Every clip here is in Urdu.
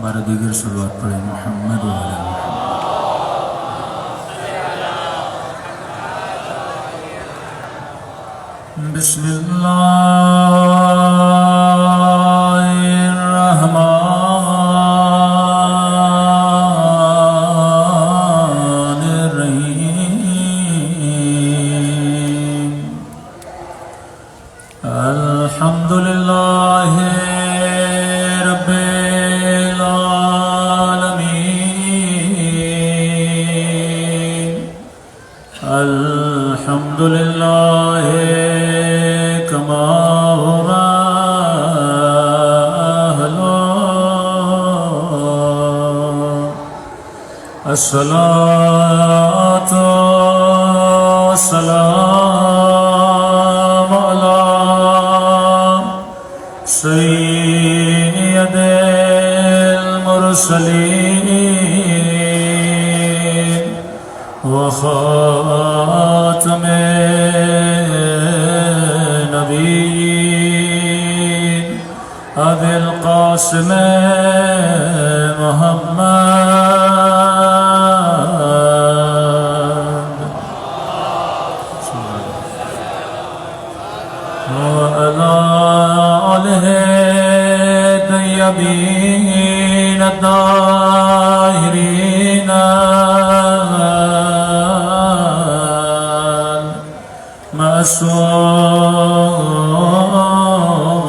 بارہ دیگر صلوات پڑھیں محمد و علی محمد۔ بسم اللہ الرحمن الرحیم۔ الحمد للہ رب العالمین۔ الحمد للہ كما هو أهله الصلاة والسلام على سيد المرسلين وخاتم النبيين أبي القاسم محمد وعلى آله الطيبين الطاهرين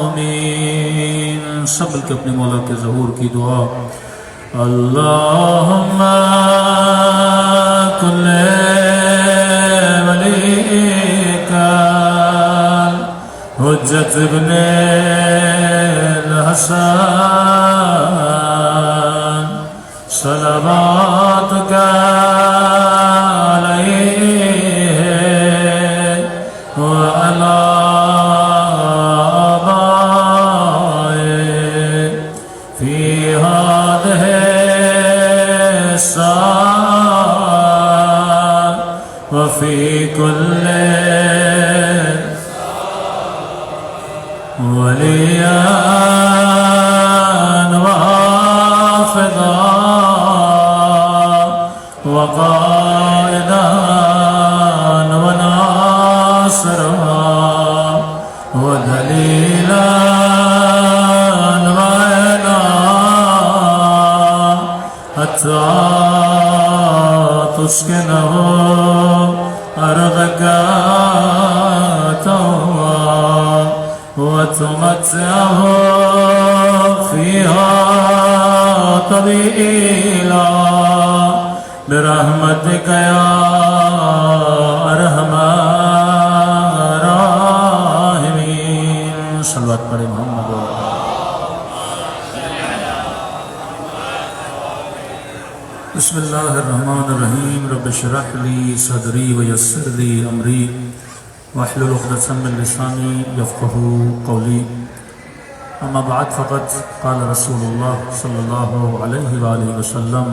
معصومين۔ سب کے اپنے مولا کے ظہور کی دعا۔ اللہم کل ولیک حجت ابن الحسن صلواتک علیہ وعلی آبائه في هذه الساعة وفي كل وليا وحافظا وقائدا وناصرا ودليلا وعينا حتى تسكنه أرضك طوعا وتمتعه فيها طويلا برحمتك يا أرحم الراحمين۔ صلوات پڑھیں محمد۔ بسم اللہ الرحمن الرحیم۔ رب اشرح لي صدری ویسر لي امری واحلل عقدۃ من لسانی یفقهوا قولی۔ اما بعد فقد قال رسول اللہ صلی اللہ علیہ وآلہ وسلم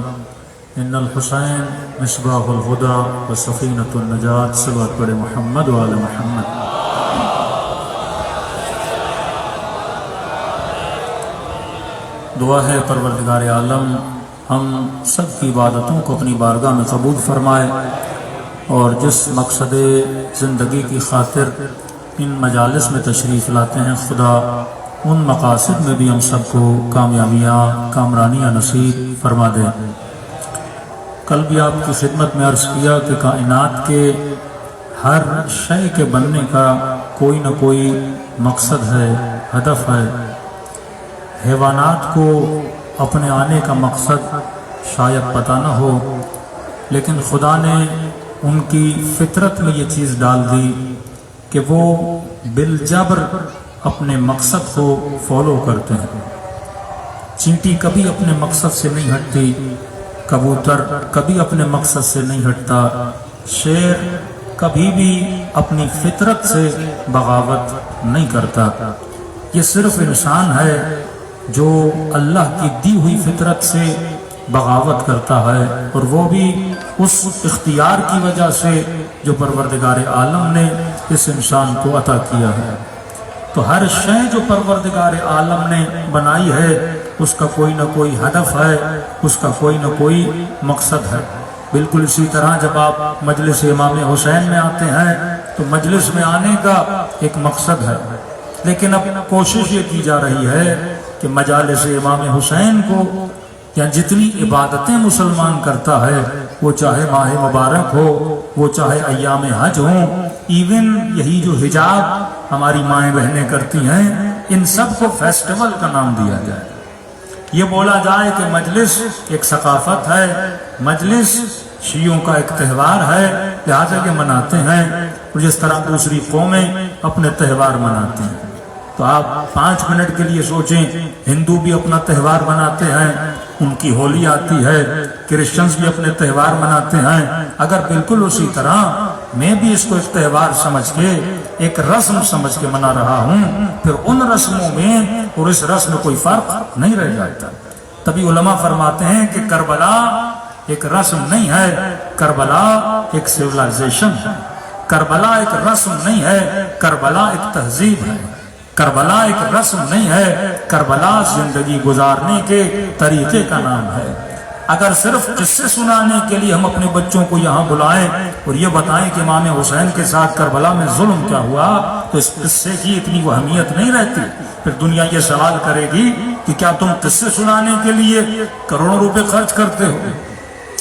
ان الحسین مصباح الہدی وسفینۃ النجات۔ صلوات پڑھیں محمد و آل محمد۔ دعا ہے پروردگار عالم ہم سب کی عبادتوں کو اپنی بارگاہ میں قبول فرمائے، اور جس مقصد زندگی کی خاطر ان مجالس میں تشریف لاتے ہیں خدا ان مقاصد میں بھی ہم سب کو کامیابیاں کامرانیاں نصیب فرما دے۔ کل بھی آپ کی خدمت میں عرض کیا کہ کائنات کے ہر شے کے بننے کا کوئی نہ کوئی مقصد ہے، ہدف ہے۔ حیوانات کو اپنے آنے کا مقصد شاید پتہ نہ ہو، لیکن خدا نے ان کی فطرت میں یہ چیز ڈال دی کہ وہ بالجبر اپنے مقصد کو فالو کرتے ہیں۔ چینٹی کبھی اپنے مقصد سے نہیں ہٹتی، کبوتر کبھی اپنے مقصد سے نہیں ہٹتا، شیر کبھی بھی اپنی فطرت سے بغاوت نہیں کرتا۔ یہ صرف انسان ہے جو اللہ کی دی ہوئی فطرت سے بغاوت کرتا ہے، اور وہ بھی اس اختیار کی وجہ سے جو پروردگار عالم نے اس انسان کو عطا کیا ہے۔ تو ہر شے جو پروردگار عالم نے بنائی ہے اس کا کوئی نہ کوئی ہدف ہے، اس کا کوئی نہ کوئی مقصد ہے۔ بالکل اسی طرح جب آپ مجلس امام حسین میں آتے ہیں تو مجلس میں آنے کا ایک مقصد ہے، لیکن اب کوشش یہ کی جا رہی ہے کہ مجالس امام حسین کو یا جتنی عبادتیں مسلمان کرتا ہے، وہ چاہے ماہ مبارک ہو، وہ چاہے ایام حج ہوں، ایون یہی جو حجاب ہماری مائیں بہنیں کرتی ہیں، ان سب کو فیسٹیول کا نام دیا جائے۔ یہ بولا جائے کہ مجلس ایک ثقافت ہے، مجلس شیعوں کا ایک تہوار ہے، لہٰذا کہ مناتے ہیں، اور جس طرح دوسری قومیں اپنے تہوار مناتی ہیں۔ تو آپ 5 منٹ کے لیے سوچیں، ہندو بھی اپنا تہوار مناتے ہیں، ان کی ہولی آتی ہے، کرسچنز بھی اپنے تہوار مناتے ہیں، اگر بالکل اسی طرح میں بھی اس کو ایک تہوار سمجھ کے، ایک رسم سمجھ کے منا رہا ہوں، پھر ان رسموں میں اور اس رسم میں کوئی فرق نہیں رہ جاتا۔ تبھی علماء فرماتے ہیں کہ کربلا ایک رسم نہیں ہے، کربلا ایک سیولائزیشن ہے، کربلا ایک رسم نہیں ہے، کربلا ایک تہذیب ہے، کربلا ایک رسم نہیں ہے، کربلا زندگی گزارنے کے طریقے کا نام ہے۔ اگر صرف قصے سنانے کے لیے ہم اپنے بچوں کو یہاں بلائیں اور یہ بتائیں کہ امام حسین کے ساتھ کربلا میں ظلم کیا ہوا، تو اس قصے کی اتنی اہمیت نہیں رہتی۔ پھر دنیا یہ سوال کرے گی کہ کیا تم قصے سنانے کے لیے کروڑوں روپے خرچ کرتے ہو؟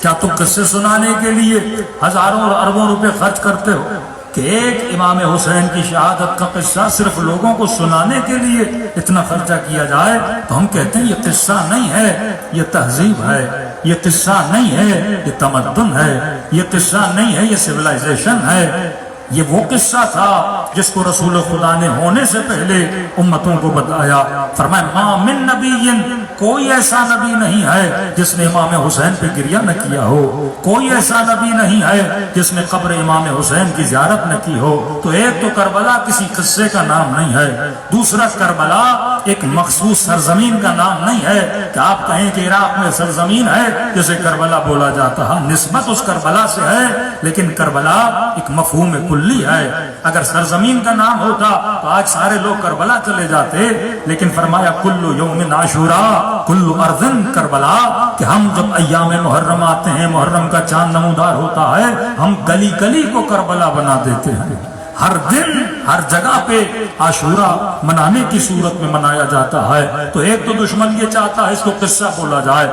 کیا تم قصے سنانے کے لیے ہزاروں اور اربوں روپے خرچ کرتے ہو کہ ایک امام حسین کی شہادت کا قصہ صرف لوگوں کو سنانے کے لیے اتنا خرچہ کیا جائے؟ تو ہم کہتے ہیں یہ قصہ نہیں ہے، یہ تہذیب ہے، یہ قصہ نہیں ہے، یہ تمدن ہے، یہ قصہ نہیں ہے، یہ سیولائزیشن ہے۔ یہ وہ قصہ تھا جس کو رسول خدا نے ہونے سے پہلے امتوں کو بتایا۔ فرمایا ما من نبی، کوئی ایسا نبی نہیں ہے جس نے امام حسین پہ گریہ نہ کیا ہو، کوئی ایسا نبی نہیں ہے جس نے قبر امام حسین کی زیارت نہ کی ہو۔ تو ایک تو کربلا کسی قصے کا نام نہیں ہے، دوسرا کربلا ایک مخصوص سرزمین کا نام نہیں ہے کہ آپ کہیں کہ عراق میں سرزمین ہے جسے کربلا بولا جاتا ہے، نسبت اس کربلا سے ہے، لیکن کربلا ایک مفہوم کلی ہے۔ اگر سرزمین کا نام ہوتا تو آج سارے لوگ کربلا چلے جاتے، لیکن فرمایا کل یوم عاشوراء کل ارض کربلا، کہ ہم جب ایام محرم آتے ہیں، محرم کا چاند نمودار ہوتا ہے، ہم گلی گلی کو کربلا بنا دیتے ہیں۔ ہر دن ہر جگہ پہ عاشورہ منانے کی صورت میں منایا جاتا ہے۔ تو ایک تو دشمن یہ چاہتا ہے اس کو قصہ بولا جائے۔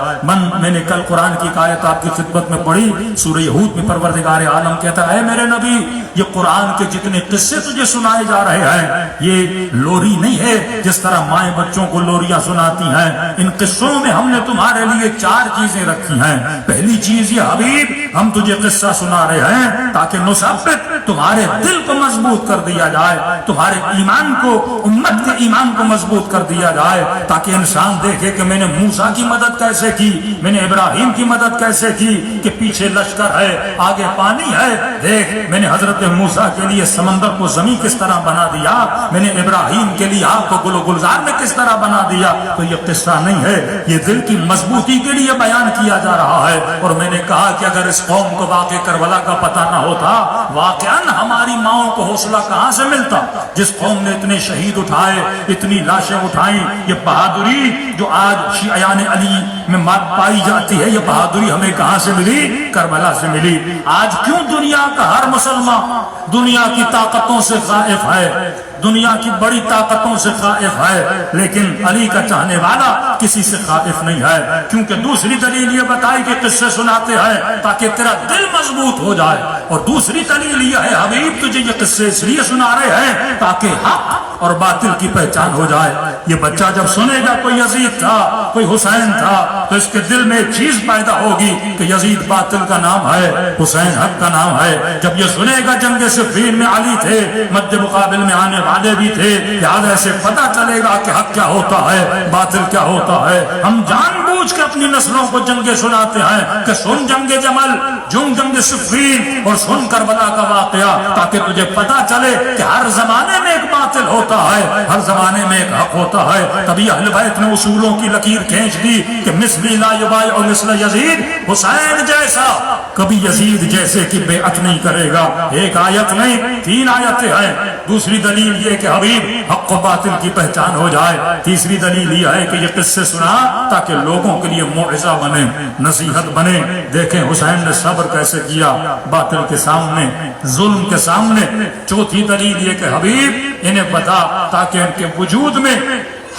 میں نے کل قرآن کی آیت آپ کی خدمت میں پڑھی، سورہ یہود میں پروردگار عالم کہتا ہے اے میرے نبی، یہ قرآن کے جتنے قصے تجھے سنائے جا رہے ہیں یہ لوری نہیں ہے جس طرح مائیں بچوں کو لوریاں سناتی ہیں۔ ان قصوں میں ہم نے تمہارے لیے 4 چیزیں رکھی ہیں۔ پہلی چیز یہ حبیب، ہم تجھے قصہ سنا رہے ہیں تاکہ نثبت، تمہارے دل کو مضبوط کر دیا جائے، تمہارے ایمان کو، امت کے ایمان کو مضبوط کر دیا جائے، تاکہ انسان دیکھے کہ میں نے موسیٰ کی مدد کیسے کی، میں نے ابراہیم کی مدد کیسے کی، کہ پیچھے لشکر ہے، آگے پانی ہے، دیکھ میں نے حضرت موسیٰ کے لیے سمندر کو زمین کس طرح بنا دیا، میں نے ابراہیم کے لیے آگ کو گل و گلزار میں کس طرح بنا دیا۔ تو یہ قصہ نہیں ہے، یہ دل کی مضبوطی کے لیے بیان کیا جا رہا ہے۔ اور میں نے کہا کہ اگر اس قوم کو واقع کربلا کا پتہ نہ ہوتا، واقعاً ہماری ماؤں کو حوصلہ کہاں سے ملتا؟ جس قوم نے اتنے شہید اٹھائے، اتنی لاشیں اٹھائیں، یہ بہادری جو آج شیعیان علی میں پائی جاتی ہے، یہ بہادری ہمیں کہاں سے ملی؟ کربلا سے ملی۔ آج کیوں دنیا کا ہر مسلمان دنیا کی طاقتوں سے خائف ہے، دنیا کی بڑی طاقتوں سے خائف ہے، لیکن علی کا چاہنے والا کسی سے خائف نہیں ہے؟ کیونکہ دوسری دلیل یہ بتائی کہ قصے سناتے ہیں تاکہ تیرا دل مضبوط ہو جائے، اور دوسری دلیل یہ ہے حبیب تجھے یہ قصے اس لیے سنا رہے ہیں تاکہ حق اور باطل کی پہچان ہو جائے۔ یہ بچہ جب سنے گا کوئی یزید تھا، کوئی حسین تھا، تو اس کے دل میں ایک چیز پیدا ہوگی کہ یزید باطل کا نام ہے، حسین حق کا نام ہے۔ جب یہ سنے گا جنگ صفین میں علی تھے، مد مقابل میں آنے والے بھی تھے، لہذا سے پتہ چلے گا کہ حق کیا ہوتا ہے، باطل کیا ہوتا ہے۔ ہم جان بوجھ کے اپنی نسلوں کو جنگیں سناتے ہیں کہ سن جنگ جمل، جنگ صفین، اور سن کربلا کا واقعہ، تاکہ تجھے پتہ چلے کہ ہر زمانے میں ایک باطل ہوتا ہے، ہر زمانے میں ایک حق ہوتا ہے۔ تبھی اہل بیت نے اصولوں کی لکیر کھینچ دی کہ مثلی لا یبایع مثل یزید، حسین جیسا کبھی یزید جیسے کی بیعت نہیں کرے گا۔ ایک آیت نہیں 3 آیتیں ہیں۔ دوسری دلیل یہ کہ حبیب حق و باطل کی پہچان ہو جائے. تیسری دلیل یہ ہے کہ یہ قصے سنا تاکہ لوگوں کے لیے موعظہ بنے, نصیحت بنے. دیکھیں حسین نے صبر کیسے کیا باطل کے سامنے, ظلم کے سامنے. چوتھی دلیل یہ کہ حبیب انہیں بتا تاکہ ان کے وجود میں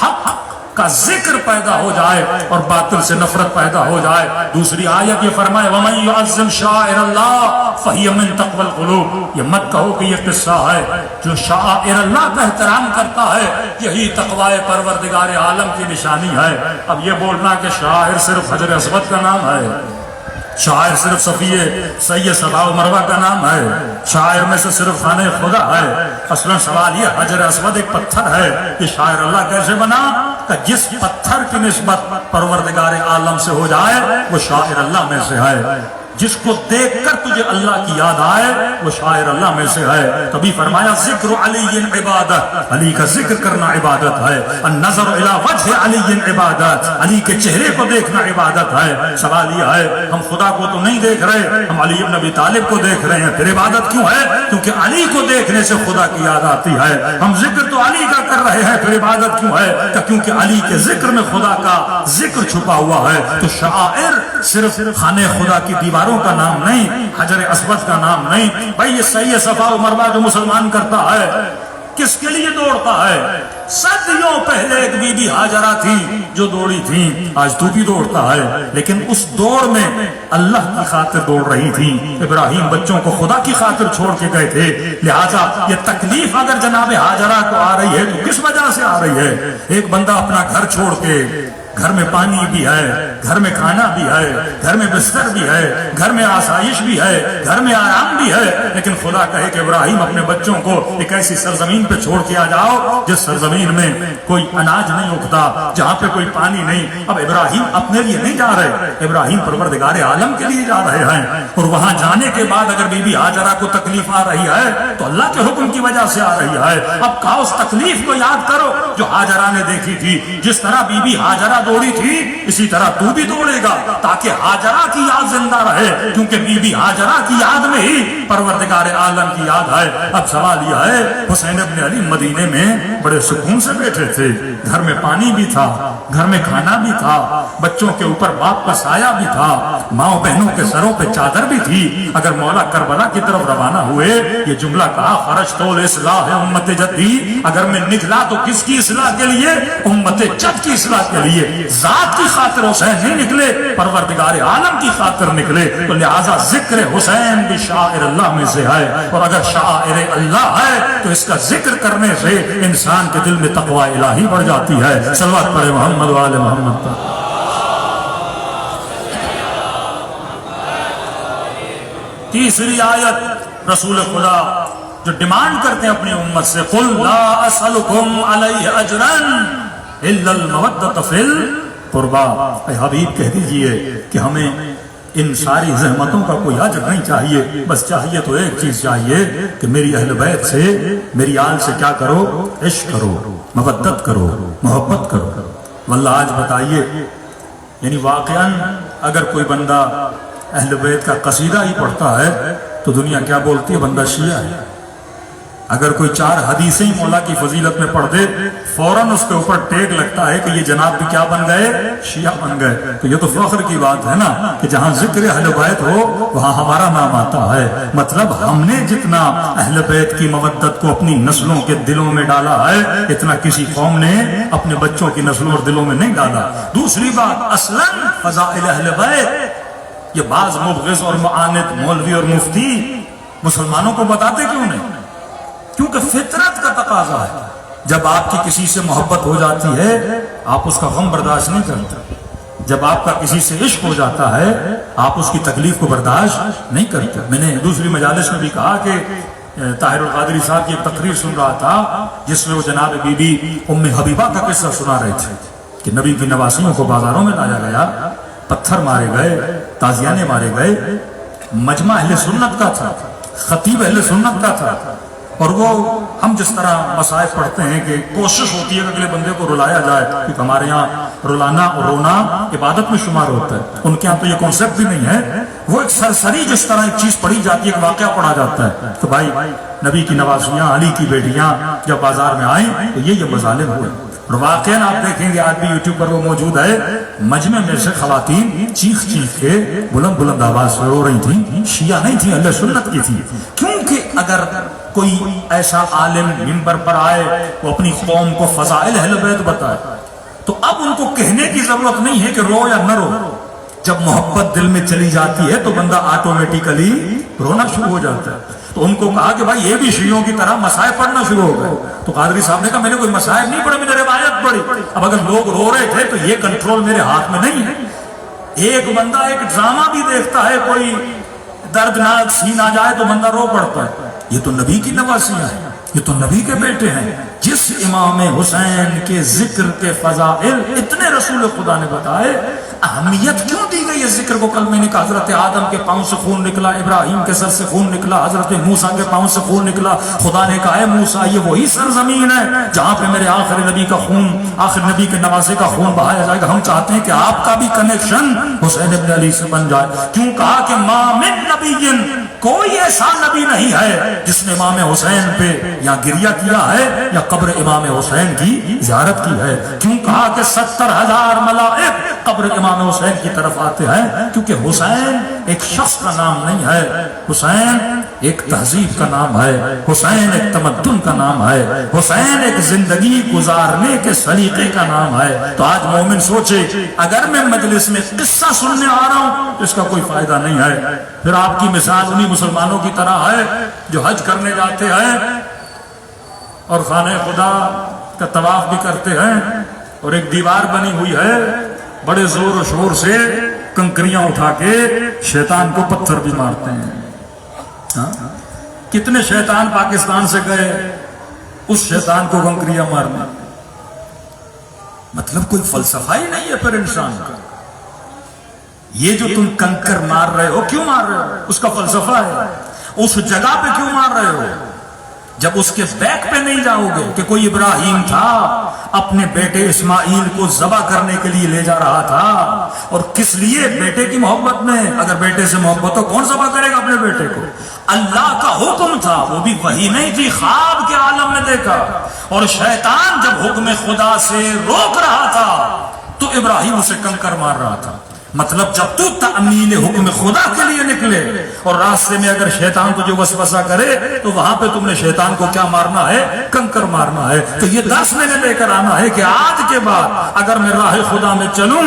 حق کا ذکر پیدا ہو جائے اور باطل سے نفرت پیدا ہو جائے. دوسری آیت یہ فرمائے وَمَن يُعَظِّمْ شَعَائِرَ اللَّهِ فَهِيَ مِن تَقْوَى الْقُلُوبِ. یہ مت کہو کہ یہ قصہ ہے, جو شعائر اللہ کا احترام کرتا ہے یہی تقوی پروردگار عالم کی نشانی ہے. اب یہ بولنا کہ شاعر صرف حجر اسود کا نام ہے, شاعر صرف صفیہ سید صفا و مروہ کا نام ہے, شاعر میں سے صرف خانہ خدا ہے. اصلا سوال یہ حجر اسود ایک پتھر ہے, یہ شاعر اللہ کیسے بنا؟ کہ جس پتھر کی نسبت پروردگار عالم سے ہو جائے وہ شاعر اللہ میں سے ہے. جس کو دیکھ کر تجھے اللہ کی یاد آئے وہ شاعر اللہ میں سے ہے. کبھی فرمایا ذکر علی عبادت, علی کا ذکر کرنا عبادت ہے. النظر الی وجہ علی عبادت, علی کے چہرے کو دیکھنا عبادت ہے. سوال یہ ہے ہم خدا کو تو نہیں دیکھ رہے, ہم علی بن ابی طالب کو دیکھ رہے ہیں, پھر عبادت کیوں ہے؟ کیونکہ علی کو دیکھنے سے خدا کی یاد آتی ہے. ہم ذکر تو علی کا کر رہے ہیں, پھر عبادت کیوں ہے؟ کیونکہ علی کے ذکر میں خدا کا ذکر چھپا ہوا ہے. تو شاعر صرف خانہ خدا کی دیواروں کا نام نہیں, حجر اسود کا نام نہیں. بھائی یہ سید صفا و مروہ جو مسلمان کرتا ہے کس کے لیے دوڑتا ہے؟ صدیوں پہلے ایک بی بی ہاجرہ تھی جو دوڑی تھی, آج تو بھی دوڑتا ہے, لیکن اس دوڑ میں اللہ کی خاطر دوڑ رہی تھی. ابراہیم بچوں کو خدا کی خاطر چھوڑ کے گئے تھے, لہٰذا یہ تکلیف اگر جناب ہاجرہ کو آ رہی ہے تو کس وجہ سے آ رہی ہے؟ ایک بندہ اپنا گھر چھوڑ کے, گھر میں پانی بھی ہے, گھر میں کھانا بھی ہے, گھر میں بستر بھی ہے, گھر میں آسائش بھی ہے, گھر میں آرام بھی ہے, لیکن خدا کہے کہ ابراہیم اپنے بچوں کو ایک ایسی سرزمین پہ چھوڑ کے آ جاؤ جس سرزمین میں کوئی اناج نہیں اگتا, جہاں پہ کوئی پانی نہیں. اب ابراہیم اپنے لیے نہیں جا رہے, ابراہیم پروردگار عالم کے لیے جا رہے ہیں. اور وہاں جانے کے بعد اگر بی بی ہاجرہ کو تکلیف آ رہی ہے تو اللہ کے حکم کی وجہ سے آ رہی ہے. اب کہا اس تکلیف کو یاد کرو جو ہاجرہ نے دیکھی تھی. جس طرح بی بی ہاجرہ دوڑی تھی اسی طرح تو بھی دوڑے گا تاکہ ہاجرہ کی یاد زندہ رہے, کیونکہ بی بی ہاجرہ کی یاد میں ہی پروردگار عالم کی یاد ہے. اب سوال یہ ہے حسین ابن علی مدینے میں بڑے سکون سے بیٹھے تھے, گھر میں پانی بھی تھا, گھر میں کھانا بھی تھا, بچوں کے اوپر باپ کا سایہ بھی تھا, ماں بہنوں کے سروں پہ چادر بھی تھی. اگر مولا کربلا کی طرف روانہ ہوئے یہ جملہ کہا خرجت الاصلاح امت جدی, اگر میں نکلا تو کس کی اصلاح کے لیے؟ امت جد کی اصلاح کے لیے. ذات کی خاطر حسین نہیں نکلے, پروردگار عالم کی خاطر نکلے. تو لہذا ذکر حسین بھی شاعر اللہ میں سے ہے, اور اگر شاعر اللہ ہے تو اس کا ذکر کرنے سے انسان کے دل میں تقوی الہی بڑھ جاتی ہے. صلوات پڑھے محمد و آل محمد پر. تیسری آیت رسول خدا جو ڈیمانڈ کرتے ہیں اپنی امت سے, قل لا اسألکم علیہ اجرا الا المودۃ فی القربى, اے حبیب کہہ دیجئے کہ ہمیں ان ساری زحمتوں کا کوئی اجر نہیں چاہیے, بس چاہیے تو ایک چیز چاہیے کہ میری اہل بیت سے, میری آل سے کیا کرو؟ عشق کرو, مودت کرو, محبت کرو. واللہ آج بتائیے یعنی واقعاً اگر کوئی بندہ اہل بیت کا قصیدہ ہی پڑھتا ہے تو دنیا کیا بولتی ہے؟ بندہ شیعہ ہے. اگر کوئی 4 حدیثیں ہی مولا کی فضیلت میں پڑھ دے فوراً اس کے اوپر ٹیگ لگتا ہے کہ یہ جناب بھی کیا بن گئے؟ شیعہ بن گئے. تو یہ تو فخر کی بات ہے نا کہ جہاں ذکر اہل بیت ہو وہاں ہمارا نام آتا ہے. مطلب ہم نے جتنا اہل بیت کی مودت کو اپنی نسلوں کے دلوں میں ڈالا ہے اتنا کسی قوم نے اپنے بچوں کی نسلوں اور دلوں میں نہیں ڈالا. دوسری بات اصلاً فضائل اہل بیت یہ بعض مبغض اور معاند مولوی اور مفتی مسلمانوں کو بتاتے کیوں نہیں؟ کیونکہ فطرت کا تقاضا ہے. جب آپ کی کسی سے محبت ہو جاتی ہے آپ اس کا غم برداشت نہیں کرتے, جب آپ کا کسی سے عشق ہو جاتا ہے آپ اس کی تکلیف کو برداشت نہیں کرتے. میں نے دوسری مجالس میں بھی کہا کہ طاہر القادری صاحب کی ایک تقریر سن رہا تھا جس میں وہ جناب بی بی ام حبیبہ کا قصہ سنا رہے تھے کہ نبی کی نواسیوں کو بازاروں میں لایا گیا, پتھر مارے گئے, تازیانے مارے گئے. مجمع اہل سنت کا تھا, خطیب اہل سنت کا تھا, اور وہ ہم جس طرح مصائب پڑھتے ہیں کہ کوشش ہوتی ہے کہ اگلے بندے کو رلایا جائے, کیونکہ ہمارے یہاں رلانا اور رونا عبادت میں شمار ہوتا ہے, ان کے یہاں تو یہ کانسیپٹ بھی نہیں ہے. وہ ایک سرسری جس طرح ایک چیز پڑھی جاتی ہے، ایک واقعہ پڑھا جاتا ہے کہ بھائی نبی کی نوازیاں، علی کی بیٹیاں جب بازار میں آئیں تو یہ مظالم ہوئے. اور واقعاً آپ دیکھیں گے آج بھی یوٹیوب پر وہ موجود ہے، مجمع میں سے خواتین چیخ چیخ کے بلند بلند آواز سے رو رہی تھیں. شیعہ نہیں تھی، اہل سنت کی تھی. کیونکہ اگر کوئی ایسا عالم منبر پر آئے وہ اپنی قوم کو فضائل اہل بیت بتائے تو اب ان کو کہنے کی ضرورت نہیں ہے کہ رو یا نہ رو. جب محبت دل میں چلی جاتی ہے تو بندہ آٹومیٹیکلی رونا شروع ہو جاتا ہے. تو ان کو کہا کہ بھائی یہ بھی شیعوں کی طرح مسائب پڑھنا شروع ہو گئے. تو قادری صاحب نے کہا میں نے کوئی مسائب نہیں پڑھا، میں نے روایت پڑھی. اب اگر لوگ رو رہے تھے تو یہ کنٹرول میرے ہاتھ میں نہیں ہے. ایک بندہ ایک ڈرامہ بھی دیکھتا ہے، کوئی دردناک سین آ جائے تو بندہ رو پڑتا ہے. یہ تو نبی کی نواسیاں ہیں، یہ تو نبی کے بیٹے ہیں. جس امام حسین کے ذکر کے فضائل اتنے رسول خدا نے بتائے، اہمیت کیوں دی گئی اس ذکر کو؟ کل میں نے کہا حضرت آدم کے پاؤں سے خون نکلا، ابراہیم کے سر سے خون نکلا، حضرت موسیٰ کے پاؤں سے خون نکلا. خدا نے کہا ہے موسیٰ یہ وہی سرزمین ہے جہاں پہ میرے آخر نبی کا خون، آخر نبی کے نواسے کا خون بہایا جائے گا. ہم چاہتے ہیں کہ آپ کا بھی کنیکشن حسین ابن علی سے بن جائے. کیوں کہا کہ ما من نبی، کوئی ایسا نبی نہیں ہے جس نے امام حسین پہ یا گریہ کیا ہے یا قبر امام حسین کی زیارت کی ہے. کیوں کہا کہ 70,000 ملائک قبر امام حسین کی طرف آتے ہیں؟ کیونکہ حسین ایک شخص کا نام نہیں ہے، حسین ایک تہذیب کا نام ہے، حسین ایک تمدن کا نام ہے، حسین ایک زندگی گزارنے کے سلیقے کا نام ہے. تو آج مومن سوچے اگر میں مجلس میں قصہ سننے آ رہا ہوں تو اس کا کوئی فائدہ نہیں ہے. پھر آپ کی مثال انہی مسلمانوں کی طرح ہے جو حج کرنے جاتے ہیں اور خانہ خدا کا طواف بھی کرتے ہیں اور ایک دیوار بنی ہوئی ہے، بڑے زور و شور سے کنکریاں اٹھا کے شیطان کو پتھر بھی مارتے ہیں. کتنے شیطان پاکستان سے گئے اس شیطان کو کنکریاں مارنا؟ مطلب کوئی فلسفہ ہی نہیں ہے پھر انسان کا. یہ جو تم کنکر مار رہے ہو کیوں مار رہے ہو؟ اس کا فلسفہ ہے. اس جگہ پہ کیوں مار رہے ہو جب اس کے بیک پہ نہیں جاؤ گے؟ کہ کوئی ابراہیم تھا اپنے بیٹے اسماعیل کو ذبح کرنے کے لیے لے جا رہا تھا، اور کس لیے؟ بیٹے کی محبت میں. اگر بیٹے سے محبت ہو کون ذبح کرے گا اپنے بیٹے کو؟ اللہ کا حکم تھا، وہ بھی وحی نہیں تھی، خواب کے عالم میں دیکھا. اور شیطان جب حکم خدا سے روک رہا تھا تو ابراہیم اسے کنکر مار رہا تھا. مطلب جب تو تعمیل حکم خدا کے لیے نکلے اور راستے میں اگر شیطان تجھے وسوسہ کرے تو وہاں پہ تم نے شیطان کو کیا مارنا ہے؟ کنکر مارنا ہے. تو یہ درس میں نے لے کر آنا ہے کہ آج کے بعد اگر میں راہ خدا میں چلوں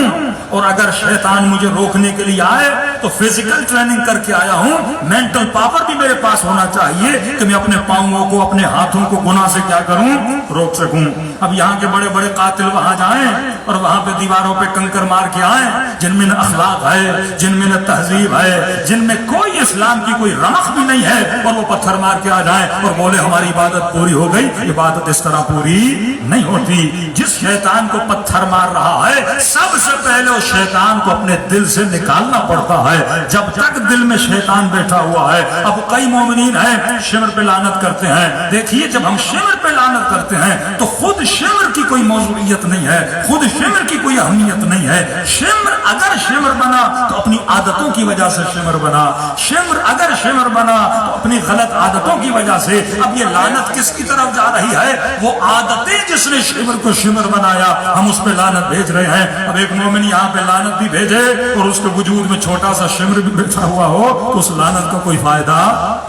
اور اگر شیطان مجھے روکنے کے لیے آئے تو فزیکل ٹریننگ کر کے آیا ہوں، مینٹل پاور بھی میرے پاس ہونا چاہیے کہ میں اپنے پاؤں کو، اپنے ہاتھوں کو گناہ سے کیا کروں؟ روک سکوں. اب یہاں کے بڑے بڑے قاتل وہاں جائیں اور وہاں پہ دیواروں پہ کنکر مار کے آئیں جن میں اخلاق ہے، جن میں نہ تہذیب ہے، جن میں کوئی اسلام کی کوئی رمق بھی نہیں ہے، اور وہ پتھر مار کے آ جائیں اور بولے ہماری عبادت پوری ہو گئی. عبادت اس طرح پوری نہیں ہوتی. جس شیطان کو پتھر مار رہا ہے سب سے پہلے اس شیطان کو اپنے دل سے نکالنا پڑتا ہے جب تک دل میں شیطان بیٹھا ہوا ہے. اب کئی مومنین ہیں شمر پہ لعنت کرتے ہیں. دیکھیے جب ہم شمر پہ لعنت کرتے ہیں تو خود شمر کی کوئی موضوعیت نہیں ہے، خود شمر کی کوئی اہمیت نہیں ہے. شمر اگر شمر بنا تو اپنی عادتوں کی وجہ سے شمر بنا، شمر اگر شمر بنا تو اپنی غلط عادتوں کی وجہ سے. اب یہ لعنت کس کی طرف جا رہی ہے؟ وہ عادتیں جس نے شمر کو شمر بنایا ہم اس پہ لعنت بھیج رہے ہیں. اب ایک مومن یہاں پہ لعنت بھی بھیجے اور اس کے وجود میں چھوٹا سا شمر بھی بیٹھا ہوا ہو تو اس لعنت کا کوئی فائدہ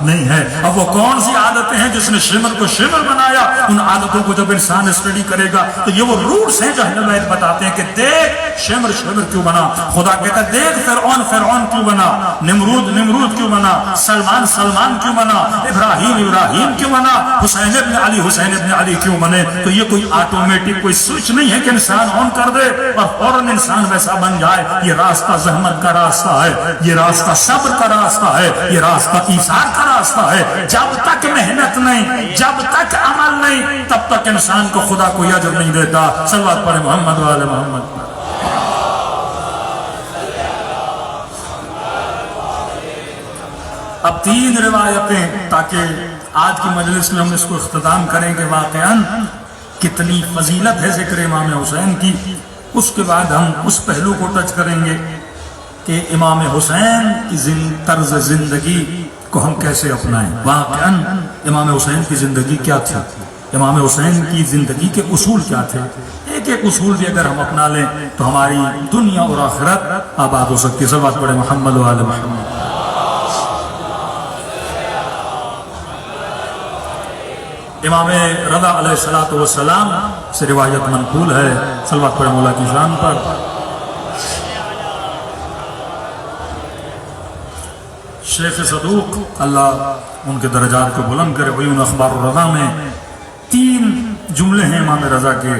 نہیں ہے. اب وہ کون سی عادتیں ہیں جس نے شمر کو شمر بنایا؟ ان عادتوں کو جب انسان اسٹڈی کرے گا تو یہ وہ روٹس ہیں جو اہل بیت بتاتے ہیں کہ دیکھ شمر شمر کیوں بنا. خدا کہتا ہے دیکھ فرعون فرعون کیوں بنا، نمرود نمرود کیوں بنا، سلمان سلمان کیوں بنا، ابراہیم ابراہیم کیوں بنا، حسین ابن علی حسین ابن علی کیوں بنے. تو یہ کوئی آٹومیٹک کوئی سوئچ نہیں ہے کہ انسان آن کر دے اور فوراً انسان ویسا بن جائے. یہ راستہ زحمت کا راستہ ہے، یہ راستہ صبر کا راستہ ہے، یہ راستہ ایثار کا راستہ ہے. جب تک محنت نہیں، جب تک عمل نہیں، تب تک انسان کو خدا کوئی اجر نہیں دیتا. صلوات پڑھیں محمد و آل محمد. اب 3 روایتیں تاکہ آج کی مجلس میں ہم اس کو اختتام کریں کہ واقعاً کتنی فضیلت ہے ذکر امام حسین کی. اس کے بعد ہم اس پہلو کو ٹچ کریں گے کہ امام حسین کی طرز زندگی کو ہم کیسے اپنائیں۔ واقعاً امام حسین کی زندگی کیا تھی، امام حسین کی زندگی کے اصول کیا تھے، ایک ایک اصول بھی اگر ہم اپنا لیں تو ہماری دنیا اور آخرت آباد ہو سکتی ہے۔ صلوات پڑھیں محمد و آل محمد۔ امام رضا علیہ الصلوۃ والسلام سے روایت منقول ہے، صلوات پڑھیں مولا کی شان پر۔ شیخ صدوق اللہ ان کے درجات کو بلند کرے، عیون اخبار الرضا میں 3 جملے ہیں امام رضا کے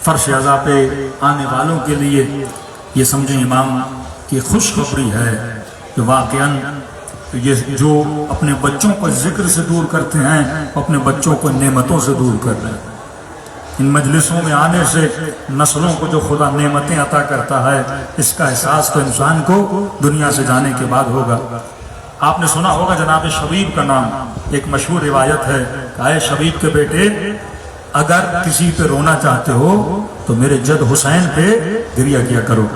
فرش عزا پہ آنے والوں کے لیے۔ یہ سمجھیں امام کی خوشخبری ہے کہ واقعاً یہ جو اپنے بچوں کو ذکر سے دور کرتے ہیں اپنے بچوں کو نعمتوں سے دور کر رہے ہیں۔ ان مجلسوں میں آنے سے نسلوں کو جو خدا نعمتیں عطا کرتا ہے اس کا احساس تو انسان کو دنیا سے جانے کے بعد ہوگا۔ آپ نے سنا ہوگا جناب شبیب کا نام، ایک مشہور روایت ہے کہ اے شبیب کے بیٹے، اگر کسی پہ رونا چاہتے ہو تو میرے جد حسین پہ گریہ کیا کرو۔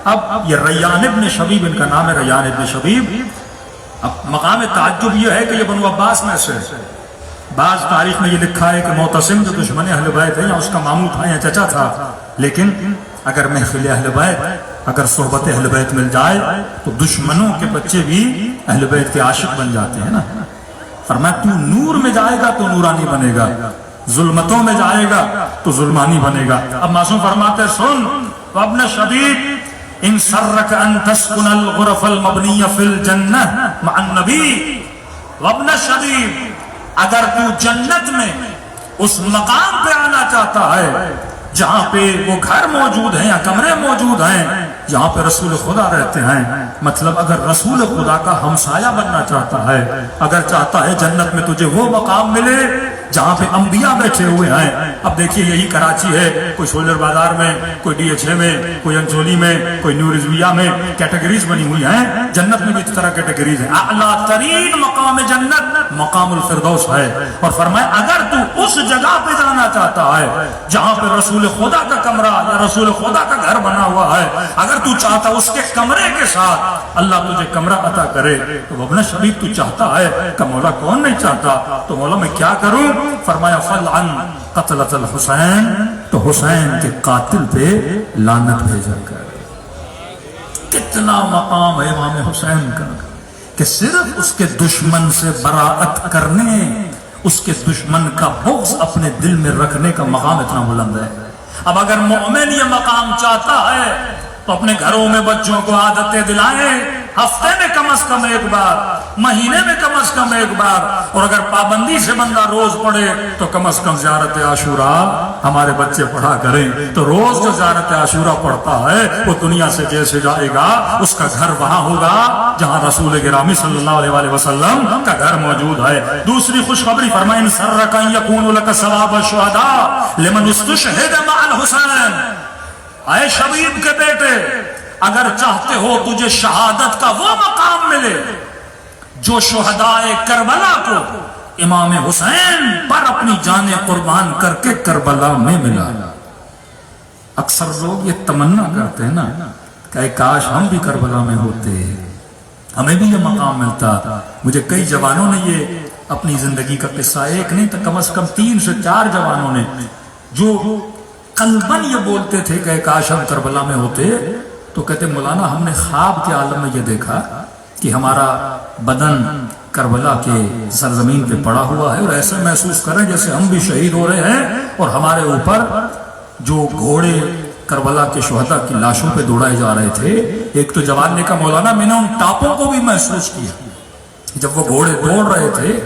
اب یہ ریان ابن شبیب ان کا نام ہے، ریان ابن شبیب۔ اب مقام تعجب یہ ہے کہ یہ بنو عباس میں سے، بعض تاریخ میں یہ لکھا ہے کہ معتصم جو دشمن اہل بیت ہے یا اس کا ماموں تھا یا چچا تھا، لیکن اگر محفل اہل بیت، اگر صحبت اہل بیت مل جائے تو دشمنوں کے بچے بھی اہل بیت کے عاشق بن جاتے ہیں نا۔ فرمایا تو نور میں جائے گا تو نورانی بنے گا، ظلمتوں میں جائے گا تو ظلمانی بنے گا۔ اب معصوم فرماتے سن وابن شبیب ان سرک ان تسکن الغرف المبنی فی الجنہ مع النبی، وابن شبیب اگر تو جنت میں اس مقام پہ آنا چاہتا ہے جہاں پہ وہ گھر موجود ہیں یا کمرے موجود ہیں جہاں پہ رسول خدا رہتے ہیں، مطلب اگر رسول خدا کا ہمسایہ بننا چاہتا ہے، اگر چاہتا ہے جنت میں تجھے وہ مقام ملے جہاں پہ انبیاء بیٹھے ہوئے ہیں۔ اب دیکھیے یہی کراچی ہے، کوئی شولر بازار میں، کوئی ڈی ایچ اے میں، کوئی انچولی میں، کوئی نیو رضویہ میں کیٹیگریز بنی ہوئی ہیں۔ جنت میں بھی اس طرح کیٹیگریز ہیں۔ اعلیٰ ترین مقام جنت مقام الفردوس ہے، اور فرمایا اگر تو اس جگہ پہ جانا چاہتا ہے جہاں پہ رسول خدا کا کمرہ یا رسول خدا کا گھر بنا ہوا ہے، اگر تو چاہتا اس کے کمرے کے ساتھ اللہ تجھے کمرہ عطا کرے تو ابن شبیب تو چاہتا ہے کہ مولا کون نہیں چاہتا، تو مولا میں کیا کروں؟ فرمایا فلعن قتلۃ الحسین، تو حسین کے قاتل پہ لعنت بھیجا کر۔ کتنا مقام ہے امام حسین کا کہ صرف اس کے دشمن سے براءت کرنے، اس کے دشمن کا بغض اپنے دل میں رکھنے کا مقام اتنا بلند ہے۔ اب اگر مومن یہ مقام چاہتا ہے تو اپنے گھروں میں بچوں کو عادتیں دلائیں، ہفتے میں کم از کم ایک بار، مہینے میں کم از کم ایک بار، اور اگر پابندی سے بندہ روز پڑھے تو کم از کم زیارت عاشوراء ہمارے بچے پڑھا کریں۔ تو روز جو زیارت عاشوراء پڑھتا ہے وہ دنیا سے جیسے جائے گا اس کا گھر وہاں ہوگا جہاں رسول گرامی صلی اللہ علیہ وسلم کا گھر موجود ہے۔ دوسری خوشخبری فرمائیں سرک ان یکون لک ثواب الشہداء لمن استشہد مع الحسین، اے شبیب کے بیٹے اگر چاہتے ہو تجھے شہادت کا وہ مقام ملے جو شہداء کربلا کو امام حسین پر اپنی جانیں قربان کر کے کربلا میں ملا۔ اکثر لوگ یہ تمنا کرتے ہیں نا کہ کاش ہم بھی کربلا میں ہوتے، ہمیں بھی یہ مقام ملتا۔ مجھے کئی جوانوں نے یہ اپنی زندگی کا قصہ، ایک نہیں تو کم از کم 3 سے 4 جوانوں نے جو قلباً یہ بولتے تھے کہ کاش ہم کربلا میں ہوتے، تو کہتے مولانا ہم نے خواب کے عالم میں یہ دیکھا کہ ہمارا بدن کربلا کے سرزمین پہ پڑا ہوا ہے اور ایسا محسوس کریں جیسے ہم بھی شہید ہو رہے ہیں، اور ہمارے اوپر جو گھوڑے کربلا کے شہداء کی لاشوں پہ دوڑائے جا رہے تھے۔ ایک تو جوان نے کہا مولانا میں نے ان ٹاپوں کو بھی محسوس کیا جب وہ گھوڑے دوڑ رہے تھے،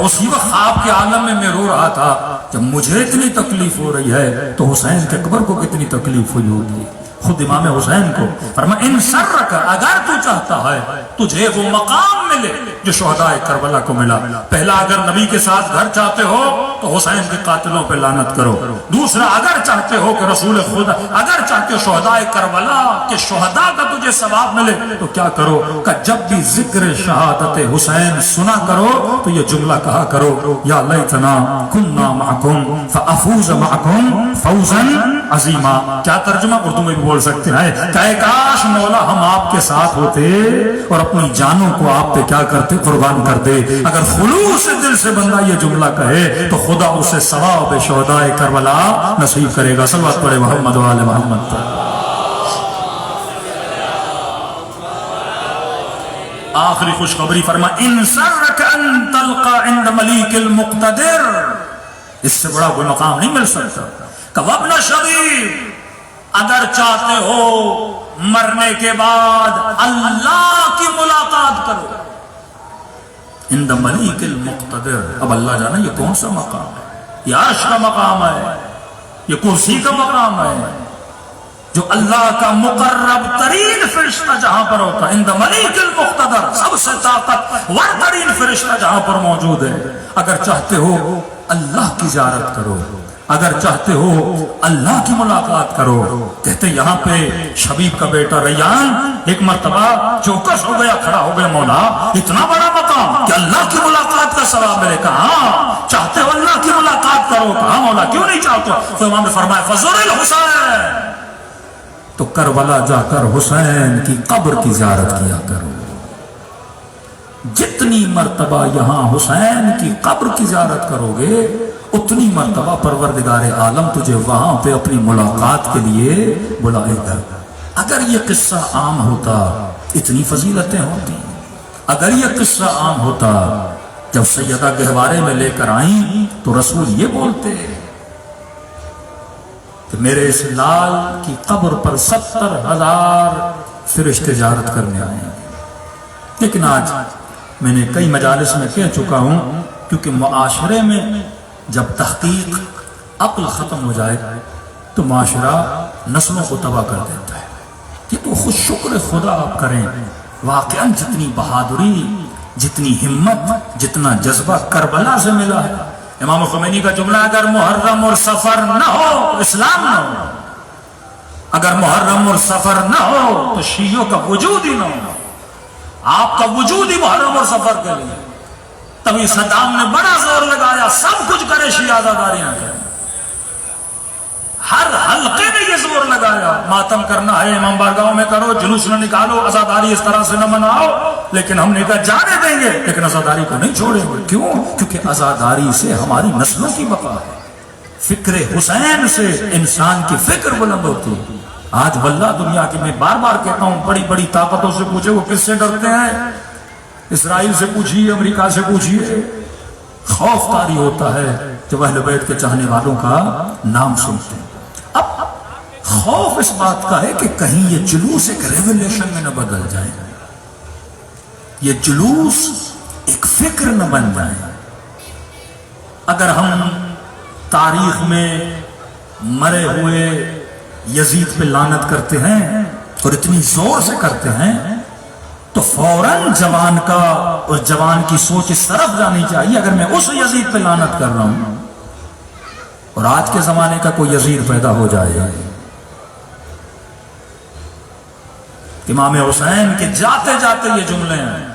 اسی وقت خواب کے عالم میں رو رہا تھا جب مجھے اتنی تکلیف ہو رہی ہے تو حسین کے قبر کو کتنی تکلیف ہوئی ہوگی، خود امام حسین کو۔ فرمایا ان سرک اگر تو چاہتا ہے تجھے وہ مقام ملے جو شہداء کربلا کو ملا، پہلا اگر نبی کے ساتھ گھر چاہتے ہو تو حسین کے قاتلوں پہ لعنت کرو، دوسرا اگر چاہتے ہو کہ رسول خدا، اگر چاہتے ہو شہداء کربلا کے شہداء کا تجھے ثواب ملے تو کیا کرو کہ جب بھی ذکر شہادت حسین سنا کرو تو یہ جملہ کہا کرو یا لیتنا کننا معکم فافوز معکم فوزا عظیما. کیا ترجمہ اردو میں بھی بول سکتے ہیں کہ کاش مولا ہم آپ کے ساتھ ہوتے اور اپنی جانوں کو آپ پہ کیا کرتے, قربان کر دے. اگر خلوص دل سے بندہ یہ جملہ کہے تو خدا اسے ثواب شہداء کربلا نصیب کرے گا. صلوات پڑھے محمد و آل محمد پر. آخری خوشخبری فرما ان سرک ان تلقى عند ملیک المقتدر. اس سے بڑا کوئی مقام نہیں مل سکتا. کہ وابن شبیب اگر چاہتے ہو مرنے کے بعد اللہ کی ملاقات کرو عند ملیک المقتدر. اب اللہ جانا یہ کون سا مقام ہے؟ یہ عرش کا مقام ہے, یہ کرسی کا مقام ہے, جو اللہ کا مقرب ترین فرشتہ جہاں پر ہوتا ہے. عند ملیک المقتدر, سب سے طاقتور ترین فرشتہ جہاں پر موجود ہے. اگر چاہتے ہو اللہ کی زیارت کرو, اگر چاہتے ہو اللہ کی ملاقات کرو. کہتے یہاں پہ شبیب کا بیٹا ریان ایک مرتبہ چوکس ہو گیا, کھڑا ہو گیا, مولا اتنا بڑا مقام کہ اللہ کی ملاقات کا ثواب ملے. کہا چاہتے ہو اللہ کی ملاقات کرو. کہا مولا کیوں نہیں چاہتے؟ تو امام نے فرمایا فزور الحسین, تو کربلا جا کر حسین کی قبر کی زیارت کیا کرو. جتنی مرتبہ یہاں حسین کی قبر کی زیارت کرو گے اتنی مرتبہ پروردگار عالم تجھے وہاں پہ اپنی ملاقات کے لیے بلائے گا. اگر یہ قصہ عام ہوتا اتنی فضیلتیں ہوتی. اگر یہ قصہ عام ہوتا جب سیدہ گہوارے میں لے کر آئیں تو رسول یہ بولتے کہ میرے اس لال کی قبر پر 70,000 فرشتے زیارت کرنے آئے ہیں. لیکن آج میں نے کئی مجالس میں کہہ چکا ہوں کیونکہ معاشرے میں جب تحقیق عقل ختم ہو جائے تو معاشرہ نسلوں کو تباہ کر دیتا ہے. یہ تو خود شکر خدا آپ کریں. واقعا جتنی بہادری, جتنی ہمت, جتنا جذبہ کربلا سے ملا ہے. امام خمینی کا جملہ اگر محرم اور سفر نہ ہو اسلام نہ ہو, اگر محرم اور سفر نہ ہو تو شیعوں کا وجود ہی نہ ہو. آپ کا وجود ہی محرم اور سفر کے لیے. تبھی صدام نے بڑا زور لگایا سب کچھ کرے شیعہ آزاداریاں کریں. ہر حلقے نے یہ زور لگایا ماتم کرنا ہے امام بارگاہوں میں کرو, جلوس نہ نکالو, آزاداری اس طرح سے نہ مناؤ. لیکن ہم نے کہا جانے دیں گے لیکن آزاداری کو نہیں چھوڑیں گے. کیوں؟ کیونکہ آزاداری سے ہماری نسلوں کی بقا ہے. فکر حسین سے انسان کی فکر بلند ہوتی ہے. آج واللہ دنیا کی میں بار بار کہتا ہوں بڑی بڑی طاقتوں سے پوچھے وہ کس سے ڈرتے ہیں؟ اسرائیل سے پوچھیے, امریکہ سے پوچھیے. خوف طاری ہوتا ہے جب اہل بیت کے چاہنے والوں کا نام سنتے ہیں. اب خوف اس بات کا ہے کہ کہیں یہ جلوس ایک ریولیشن میں نہ بدل جائے, یہ جلوس ایک فکر نہ بن جائے. اگر ہم تاریخ میں مرے ہوئے یزید پہ لعنت کرتے ہیں اور اتنی زور سے کرتے ہیں تو فوراً جوان کا اور جوان کی سوچ اس طرف جانی چاہیے. اگر میں اس یزید پہ لعنت کر رہا ہوں اور آج کے زمانے کا کوئی یزید پیدا ہو جائے, امام حسین کے جاتے جاتے یہ جملے ہیں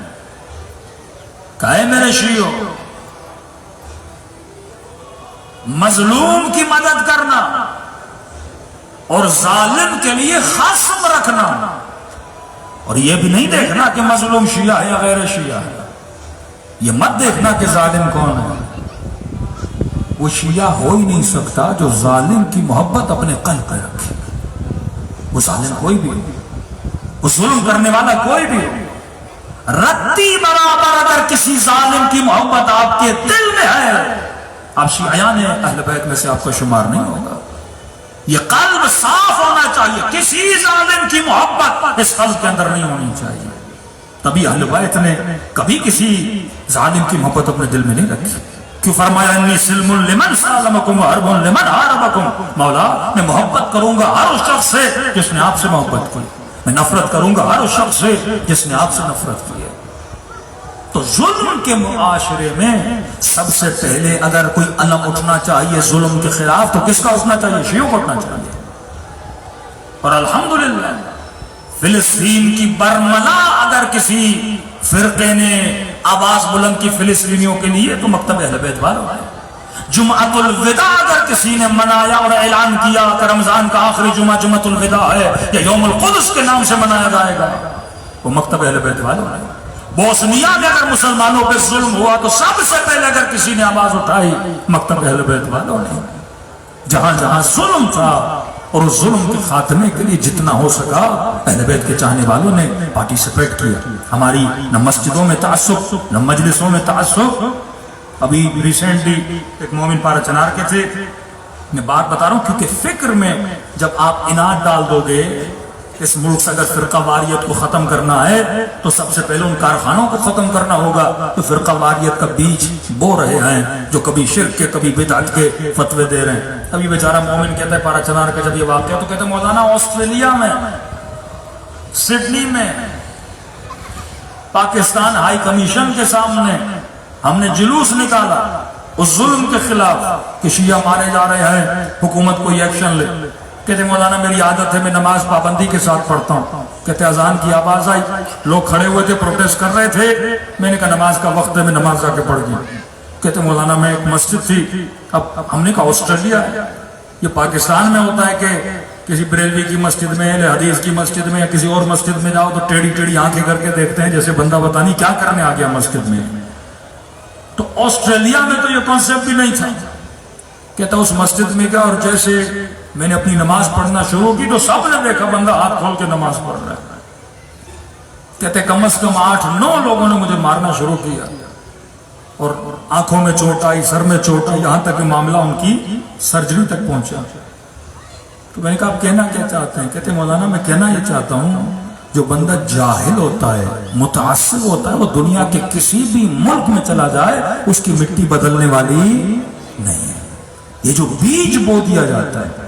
کہ اے میرے شیعو, مظلوم کی مدد کرنا اور ظالم کے لیے خصم رکھنا, اور یہ بھی نہیں دیکھنا کہ مظلوم شیعہ ہے یا غیر شیعہ ہے. یہ مت دیکھنا کہ ظالم کون ہے. وہ شیعہ ہو ہی نہیں سکتا جو ظالم کی محبت اپنے قلب پہ رکھے. وہ ظالم کوئی بھی ہو, وہ ظلم کرنے والا کوئی بھی ہو, رتی برابر اگر کسی ظالم کی محبت آپ کے دل میں ہے آپ شیعیان اہل بیت میں سے آپ کا شمار نہیں ہوگا. یہ قلب صاف ہونا چاہیے. کسی ظالم کی محبت اس قلب کے اندر نہیں ہونی چاہیے. تبھی اہل بیت نے کبھی کسی ظالم کی محبت اپنے دل میں نہیں رکھی. کیوں فرمایا انی سلم لمن سالمکم حرب لمن حاربکم. مولا میں محبت کروں گا ہر اس شخص سے جس نے آپ سے محبت کی, میں نفرت کروں گا ہر اس شخص سے جس نے آپ سے نفرت کی ہے. تو ظلم کے معاشرے میں سب سے پہلے اگر کوئی علم اٹھنا چاہیے ظلم کے خلاف تو کس کا اٹھنا چاہیے؟ شیعوں کو اٹھنا چاہیے. اور الحمدللہ فلسطین کی برملا اگر کسی فرقے نے آواز بلند کی فلسطینیوں کے لیے تو مکتب اہل بیت والوں ہے. جمعۃ الوداع اگر کسی نے منایا اور اعلان کیا کہ رمضان کا آخری جمعہ جمعۃ الوداع ہے یا یوم القدس کے نام سے منایا جائے گا، وہ مکتب اہل بیت والوں نے۔ بوسنیا میں اگر مسلمانوں پہ ظلم ہوا تو سب سے پہلے اگر کسی نے آواز اٹھائی مکتب اہل بیت والوں نے۔ جہاں جہاں ظلم تھا اور اس ظلم کے خاتمے کے لیے جتنا ہو سکا اہل بیت کے چاہنے والوں نے پارٹیسپیٹ کیا۔ ہماری نہ مسجدوں میں تعصب نہ مجلسوں میں تعصب۔ ابھی ریسنٹلی ایک مومن پارا چنار کے تھے، میں بات بتا رہا ہوں کیونکہ فکر میں جب آپ اناد ڈال دو گے اس ملک سے اگر فرقہ واریت کو ختم کرنا ہے تو سب سے پہلے ان کارخانوں کو ختم کرنا ہوگا تو فرقہ واریت کا بیج بو رہے ہیں جو کبھی شرک کے کبھی بدعت کے فتوے دے رہے ہیں۔ ابھی بیچارہ مومن کہتا ہے پارا چنار کا جب یہ واقعہ تو کہتے ہیں مولانا آسٹریلیا میں سڈنی میں پاکستان ہائی کمیشن کے سامنے ہم نے جلوس نکالا اس ظلم کے خلاف کہ شیعہ مارے جا رہے ہیں، حکومت کوئی ایکشن لے۔ کہتے مولانا میری عادت ہے میں نماز پابندی کے ساتھ پڑھتا ہوں۔ کہتے اذان کی آواز آئی، لوگ کھڑے ہوئے تھے پروٹیسٹ کر رہے تھے، میں نے کہا نماز کا وقت ہے میں نماز جا کے پڑھ گیا۔ کہتے مولانا میں ایک مسجد تھی، اب ہم نے کہا آسٹریلیا یہ پاکستان میں ہوتا ہے کہ کسی بریلوی کی مسجد میں یا حدیث کی مسجد میں یا کسی اور مسجد میں جاؤ تو ٹیڑھی ٹیڑھی آنکھیں کر کے دیکھتے ہیں جیسے بندہ پتہ نہیں کیا کرنے آ گیا مسجد میں۔ تو آسٹریلیا میں تو یہ کانسیپٹ بھی نہیں تھا۔ کہتا اس مسجد میں گیا اور جیسے میں نے اپنی نماز پڑھنا شروع کی تو سب نے دیکھا بندہ ہاتھ کھول کے نماز پڑھ رہا ہے۔ کہتے کم از کم 8-9 لوگوں نے مجھے مارنا شروع کیا اور آنکھوں میں چوٹ آئی، سر میں چوٹ آئی، یہاں تک کہ معاملہ ان کی سرجری تک پہنچا۔ تو میں نے کہا آپ کہنا کیا چاہتے ہیں؟ کہتے مولانا میں کہنا یہ چاہتا ہوں جو بندہ جاہل ہوتا ہے متعصب ہوتا ہے وہ دنیا کے کسی بھی ملک میں چلا جائے اس کی مٹی بدلنے والی نہیں ہے۔ یہ جو بیج بو دیا جاتا ہے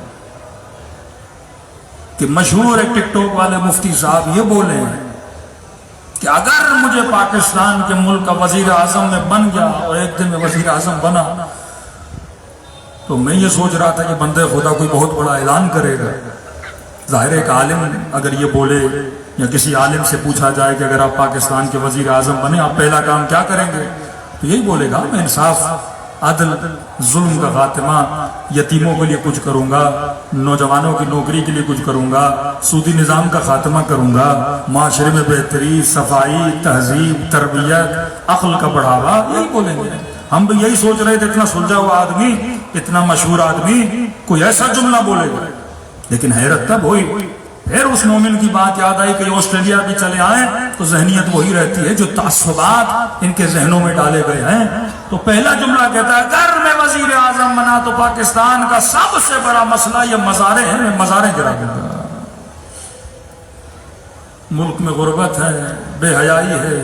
کہ مشہور ایک ٹک ٹاک والے مفتی صاحب یہ بولے ہیں کہ اگر مجھے پاکستان کے ملک کا وزیر اعظم میں بن گیا اور ایک دن میں وزیر اعظم بنا تو میں یہ سوچ رہا تھا کہ بندے خدا کوئی بہت بڑا اعلان کرے گا۔ ظاہر ایک عالم اگر یہ بولے یا کسی عالم سے پوچھا جائے کہ اگر آپ پاکستان کے وزیر اعظم بنے آپ پہلا کام کیا کریں گے تو یہی بولے گا میں انصاف عدل ظلم کا خاتمہ، یتیموں کے لیے کچھ کروں گا، نوجوانوں کی نوکری کے لیے کچھ کروں گا، سودی نظام کا خاتمہ کروں گا، معاشرے میں بہتری، صفائی، تہذیب، تربیت، عقل کا بڑھاوا، یہی بولیں گے۔ ہم بھی یہی سوچ رہے تھے اتنا سلجھا ہوا آدمی، اتنا مشہور آدمی کوئی ایسا جملہ بولے گا، لیکن حیرت تب ہوئی پھر اس مومن کی بات یاد آئی کہ آسٹریلیا بھی چلے آئیں تو ذہنیت وہی رہتی ہے جو تعصبات ان کے ذہنوں میں ڈالے گئے ہیں۔ تو پہلا جملہ کہتا ہے اگر میں وزیر اعظم بنا تو پاکستان کا سب سے بڑا مسئلہ یہ مزارے ہیں، میں مزاریں گرا دوں گا۔ ملک میں غربت ہے، بے حیائی ہے،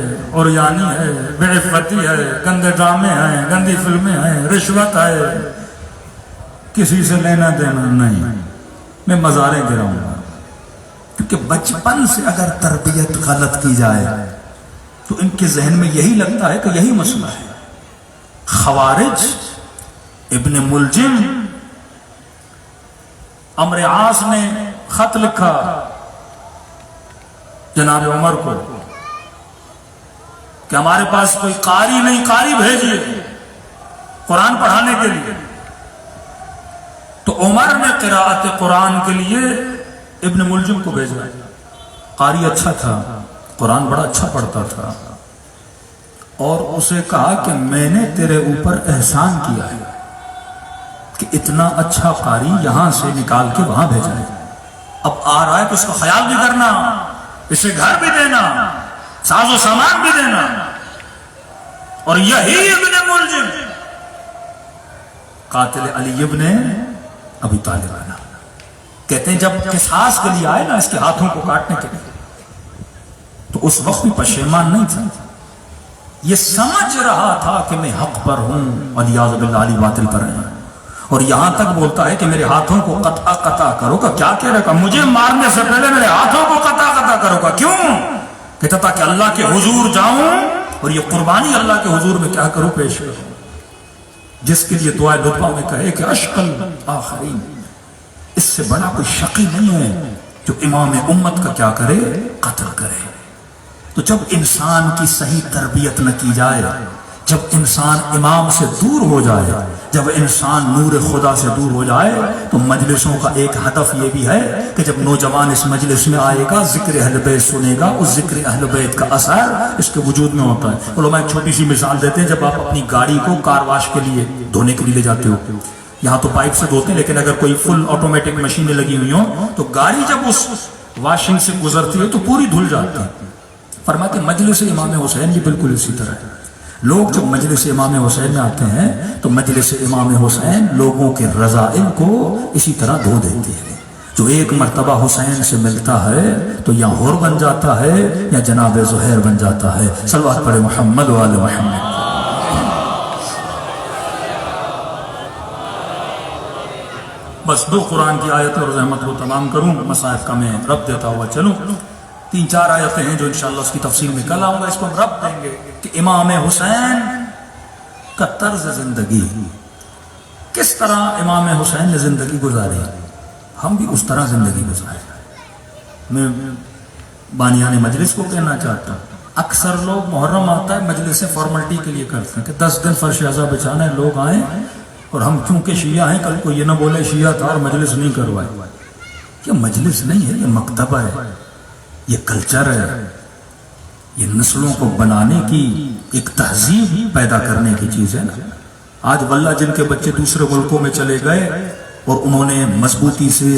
عریانی ہے، بے عفتی ہے، گندے ڈرامے ہیں، گندی فلمیں ہیں، رشوت ہے، کسی سے لینا دینا نہیں، میں مزاریں گراؤں گا۔ کیونکہ بچپن سے اگر تربیت غلط کی جائے تو ان کے ذہن میں یہی لگتا ہے کہ یہی مسئلہ ہے۔ خوارج ابن ملجم عمرو عاص نے خط لکھا جناب عمر کو کہ ہمارے پاس کوئی قاری نہیں، قاری بھیجیے قرآن پڑھانے کے لیے۔ تو عمر نے قراءت قرآن کے لیے ابن ملجم کو بھیجا۔ قاری اچھا تھا، قرآن بڑا اچھا پڑھتا تھا، اور اسے کہا کہ میں نے تیرے اوپر احسان کیا ہے کہ اتنا اچھا قاری یہاں سے نکال کے وہاں بھیجا ہے، اب آ رہا ہے تو اس کا خیال بھی کرنا، اسے گھر بھی دینا، ساز و سامان بھی دینا۔ اور یہی ابن ملجم قاتل علی ابن ابی طالب ہے۔ کہتے ہیں جب قصاص کے لیے آئے نا اس کے ہاتھوں کو کاٹنے کے لیے تو اس وقت بھی پشیمان نہیں تھا، یہ سمجھ رہا تھا کہ میں حق پر ہوں، والعیاذ باللہ علی باطل پر ہے، اور یہاں تک بولتا ہے کہ میرے ہاتھوں کو قطع کرو گا۔ کیا کہہ رہا؟ مجھے مارنے سے پہلے میرے ہاتھوں کو قطع کرو گا۔ کیوں؟ کہتا تھا کہ اللہ کے حضور جاؤں اور یہ قربانی اللہ کے حضور میں کیا کروں، پیش کروں، جس کے لیے دعائے لطفہ میں کہے کہ اشقل آخرین، اس سے بڑا کوئی شقی نہیں ہے جو امام امت کا کیا کرے، قتل کرے۔ تو جب انسان کی صحیح تربیت نہ کی جائے، جب انسان امام سے دور ہو جائے، جب انسان نور خدا سے دور ہو جائے، تو مجلسوں کا ایک ہدف یہ بھی ہے کہ جب نوجوان اس مجلس میں آئے گا، ذکر اہل بیت سنے گا، اس ذکر اہل بیت کا اثر اس کے وجود میں ہوتا ہے۔ علماء ایک چھوٹی سی مثال دیتے ہیں، جب آپ اپنی گاڑی کو کار واش کے لیے دھونے کے لیے لے جاتے ہو، یہاں تو پائپ سے دھوتے ہیں، لیکن اگر کوئی فل آٹومیٹک مشینیں لگی ہوئی ہوں تو گاڑی جب اس واشنگ سے گزرتی ہے تو پوری دھل جاتی ہے۔ فرماتے مجلس امام حسین بھی بالکل اسی طرح ہے۔ لوگ جب مجلس امام حسین میں آتے ہیں تو مجلس امام حسین لوگوں کے رذائل کو اسی طرح دھو دیتے ہیں۔ جو ایک مرتبہ حسین سے ملتا ہے تو یا حور بن جاتا ہے یا جناب زہیر بن جاتا ہے۔ صلوات پڑھے محمد و آل محمد۔ بس 2 قرآن کی آیت اور رحمت کو تمام کروں، مصائب کا میں رب دیتا ہوا چلوں۔ 3-4 آیتیں ہیں جو انشاءاللہ اس کی تفصیل میں کل آؤں گا، اس کو ہم رب دیں گے کہ امام حسین کا طرز زندگی کس طرح امام حسین نے زندگی گزاری، ہم بھی اس طرح زندگی گزاریں۔ میں بانیان مجلس کو کہنا چاہتا ہوں، اکثر لوگ محرم آتا ہے مجلس فارملٹی کے لیے کرتے ہیں کہ 10 دن فرش اعضا بچانا ہے، لوگ آئیں اور ہم چونکہ شیعہ ہیں کل کو یہ نہ بولے شیعہ تھا اور مجلس نہیں کروائے۔ یہ مجلس نہیں ہے، یہ مکتبہ ہے، یہ کلچر ہے، یہ نسلوں کو بنانے کی ایک تہذیب پیدا کرنے کی چیز ہے نا۔ آج واللہ جن کے بچے دوسرے ملکوں میں چلے گئے اور انہوں نے مضبوطی سے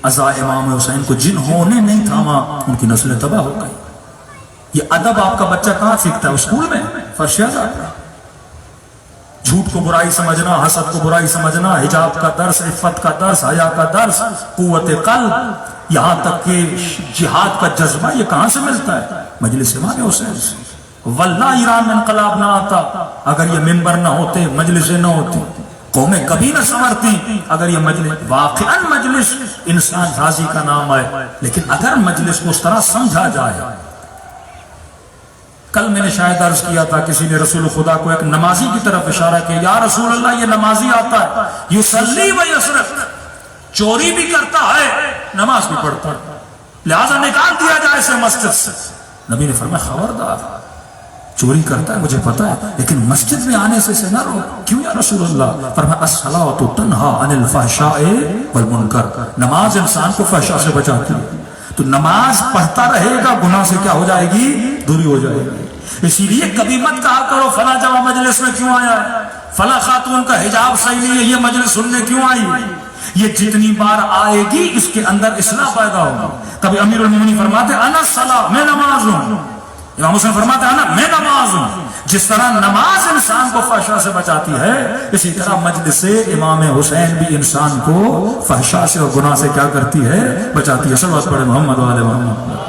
عزا امام حسین کو جنہوں نے نہیں تھاما، ان کی نسلیں تباہ ہو گئی۔ یہ ادب آپ کا بچہ کہاں سیکھتا ہے؟ اسکول میں، فرش اعضا۔ جھوٹ کو برائی سمجھنا، حسد کو برائی سمجھنا، حجاب کا درس، عفت کا درس، حیا کا درس، قوت قلب، یہاں تک کہ جہاد کا جذبہ، یہ کہاں سے ملتا ہے؟ مجلس امام حسین سے۔ واللہ ایران میں انقلاب نہ آتا اگر یہ ممبر نہ ہوتے، مجلسیں نہ ہوتی، قومیں کبھی نہ سنورتی اگر یہ مجلس۔ واقعاً مجلس انسان راضی کا نام ہے، لیکن اگر مجلس کو اس طرح سمجھا جائے۔ کل میں نے شاید عرض کیا تھا، کسی نے رسول خدا کو ایک نمازی کی طرف اشارہ کیا، یا رسول اللہ یہ نمازی آتا ہے یصلی و یسرق، چوری بھی کرتا ہے نماز بھی پڑھتا ہے، لہذا نکال دیا جائے اسے مسجد سے۔ نبی نے فرمایا خبردار، چوری کرتا ہے مجھے پتا ہے لیکن مسجد میں آنے سے نہ رو۔ کیوں یا رسول اللہ؟ فرمایا الصلاۃ تنہی عن الفحشاء والمنکر، نماز انسان کو فحشاء سے بچاتی ہے، تو نماز پڑھتا رہے گا، گناہ سے کیا ہو جائے گی؟ دوری ہو جائے گی۔ اسی لیے کبھی مت کہا کرو فلاں جمع مجلس میں کیوں آیا ہے، فلاں خاتون کا حجاب صحیح نہیں ہے، یہ مجلس سننے کیوں آئی؟ یہ جتنی بار آئے گی اس کے اندر اصلاح پیدا ہوگا۔ کبھی امیر المومنین فرماتے انا الصلاۃ، میں نماز ہوں، امام حسین فرماتے انا میں نماز ہوں۔ جس طرح نماز انسان کو فحشاء سے بچاتی ہے، اسی طرح مجلس امام حسین بھی انسان کو فحشاء سے اور گناہ سے کیا کرتی ہے؟ بچاتی ہے۔ صلوات پڑھے محمد و آل محمد۔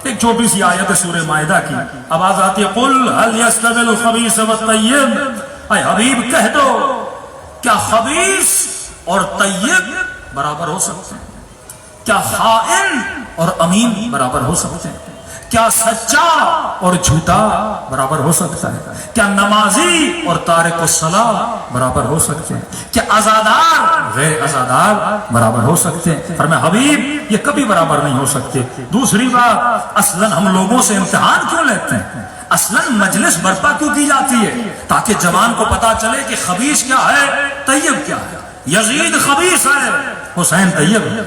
ایک چھوٹی سی آیت ہے سورہ مائدہ کی، آواز آتی ہے قل هل يستوي الخبيث والطيب، اے حبیب کہہ دو کیا خبیث اور طیب برابر ہو سکتے ہیں؟ کیا خائن اور امین برابر ہو سکتے ہیں؟ کیا سچا اور جھوٹا برابر ہو سکتا ہے؟ کیا نمازی اور تارک الصلاۃ برابر ہو سکتے ہیں؟ کیا عزادار غیر عزادار برابر ہو سکتے ہیں؟ فرمایا حبیب یہ کبھی برابر نہیں ہو سکتے۔ دوسری بات، اصلاً ہم لوگوں سے امتحان کیوں لیتے ہیں؟ اصلاً مجلس برپا کیوں کی جاتی ہے؟ تاکہ جوان کو پتا چلے کہ خبیث کیا ہے، طیب کیا ہے۔ یزید خبیث ہے، حسین طیب ہے،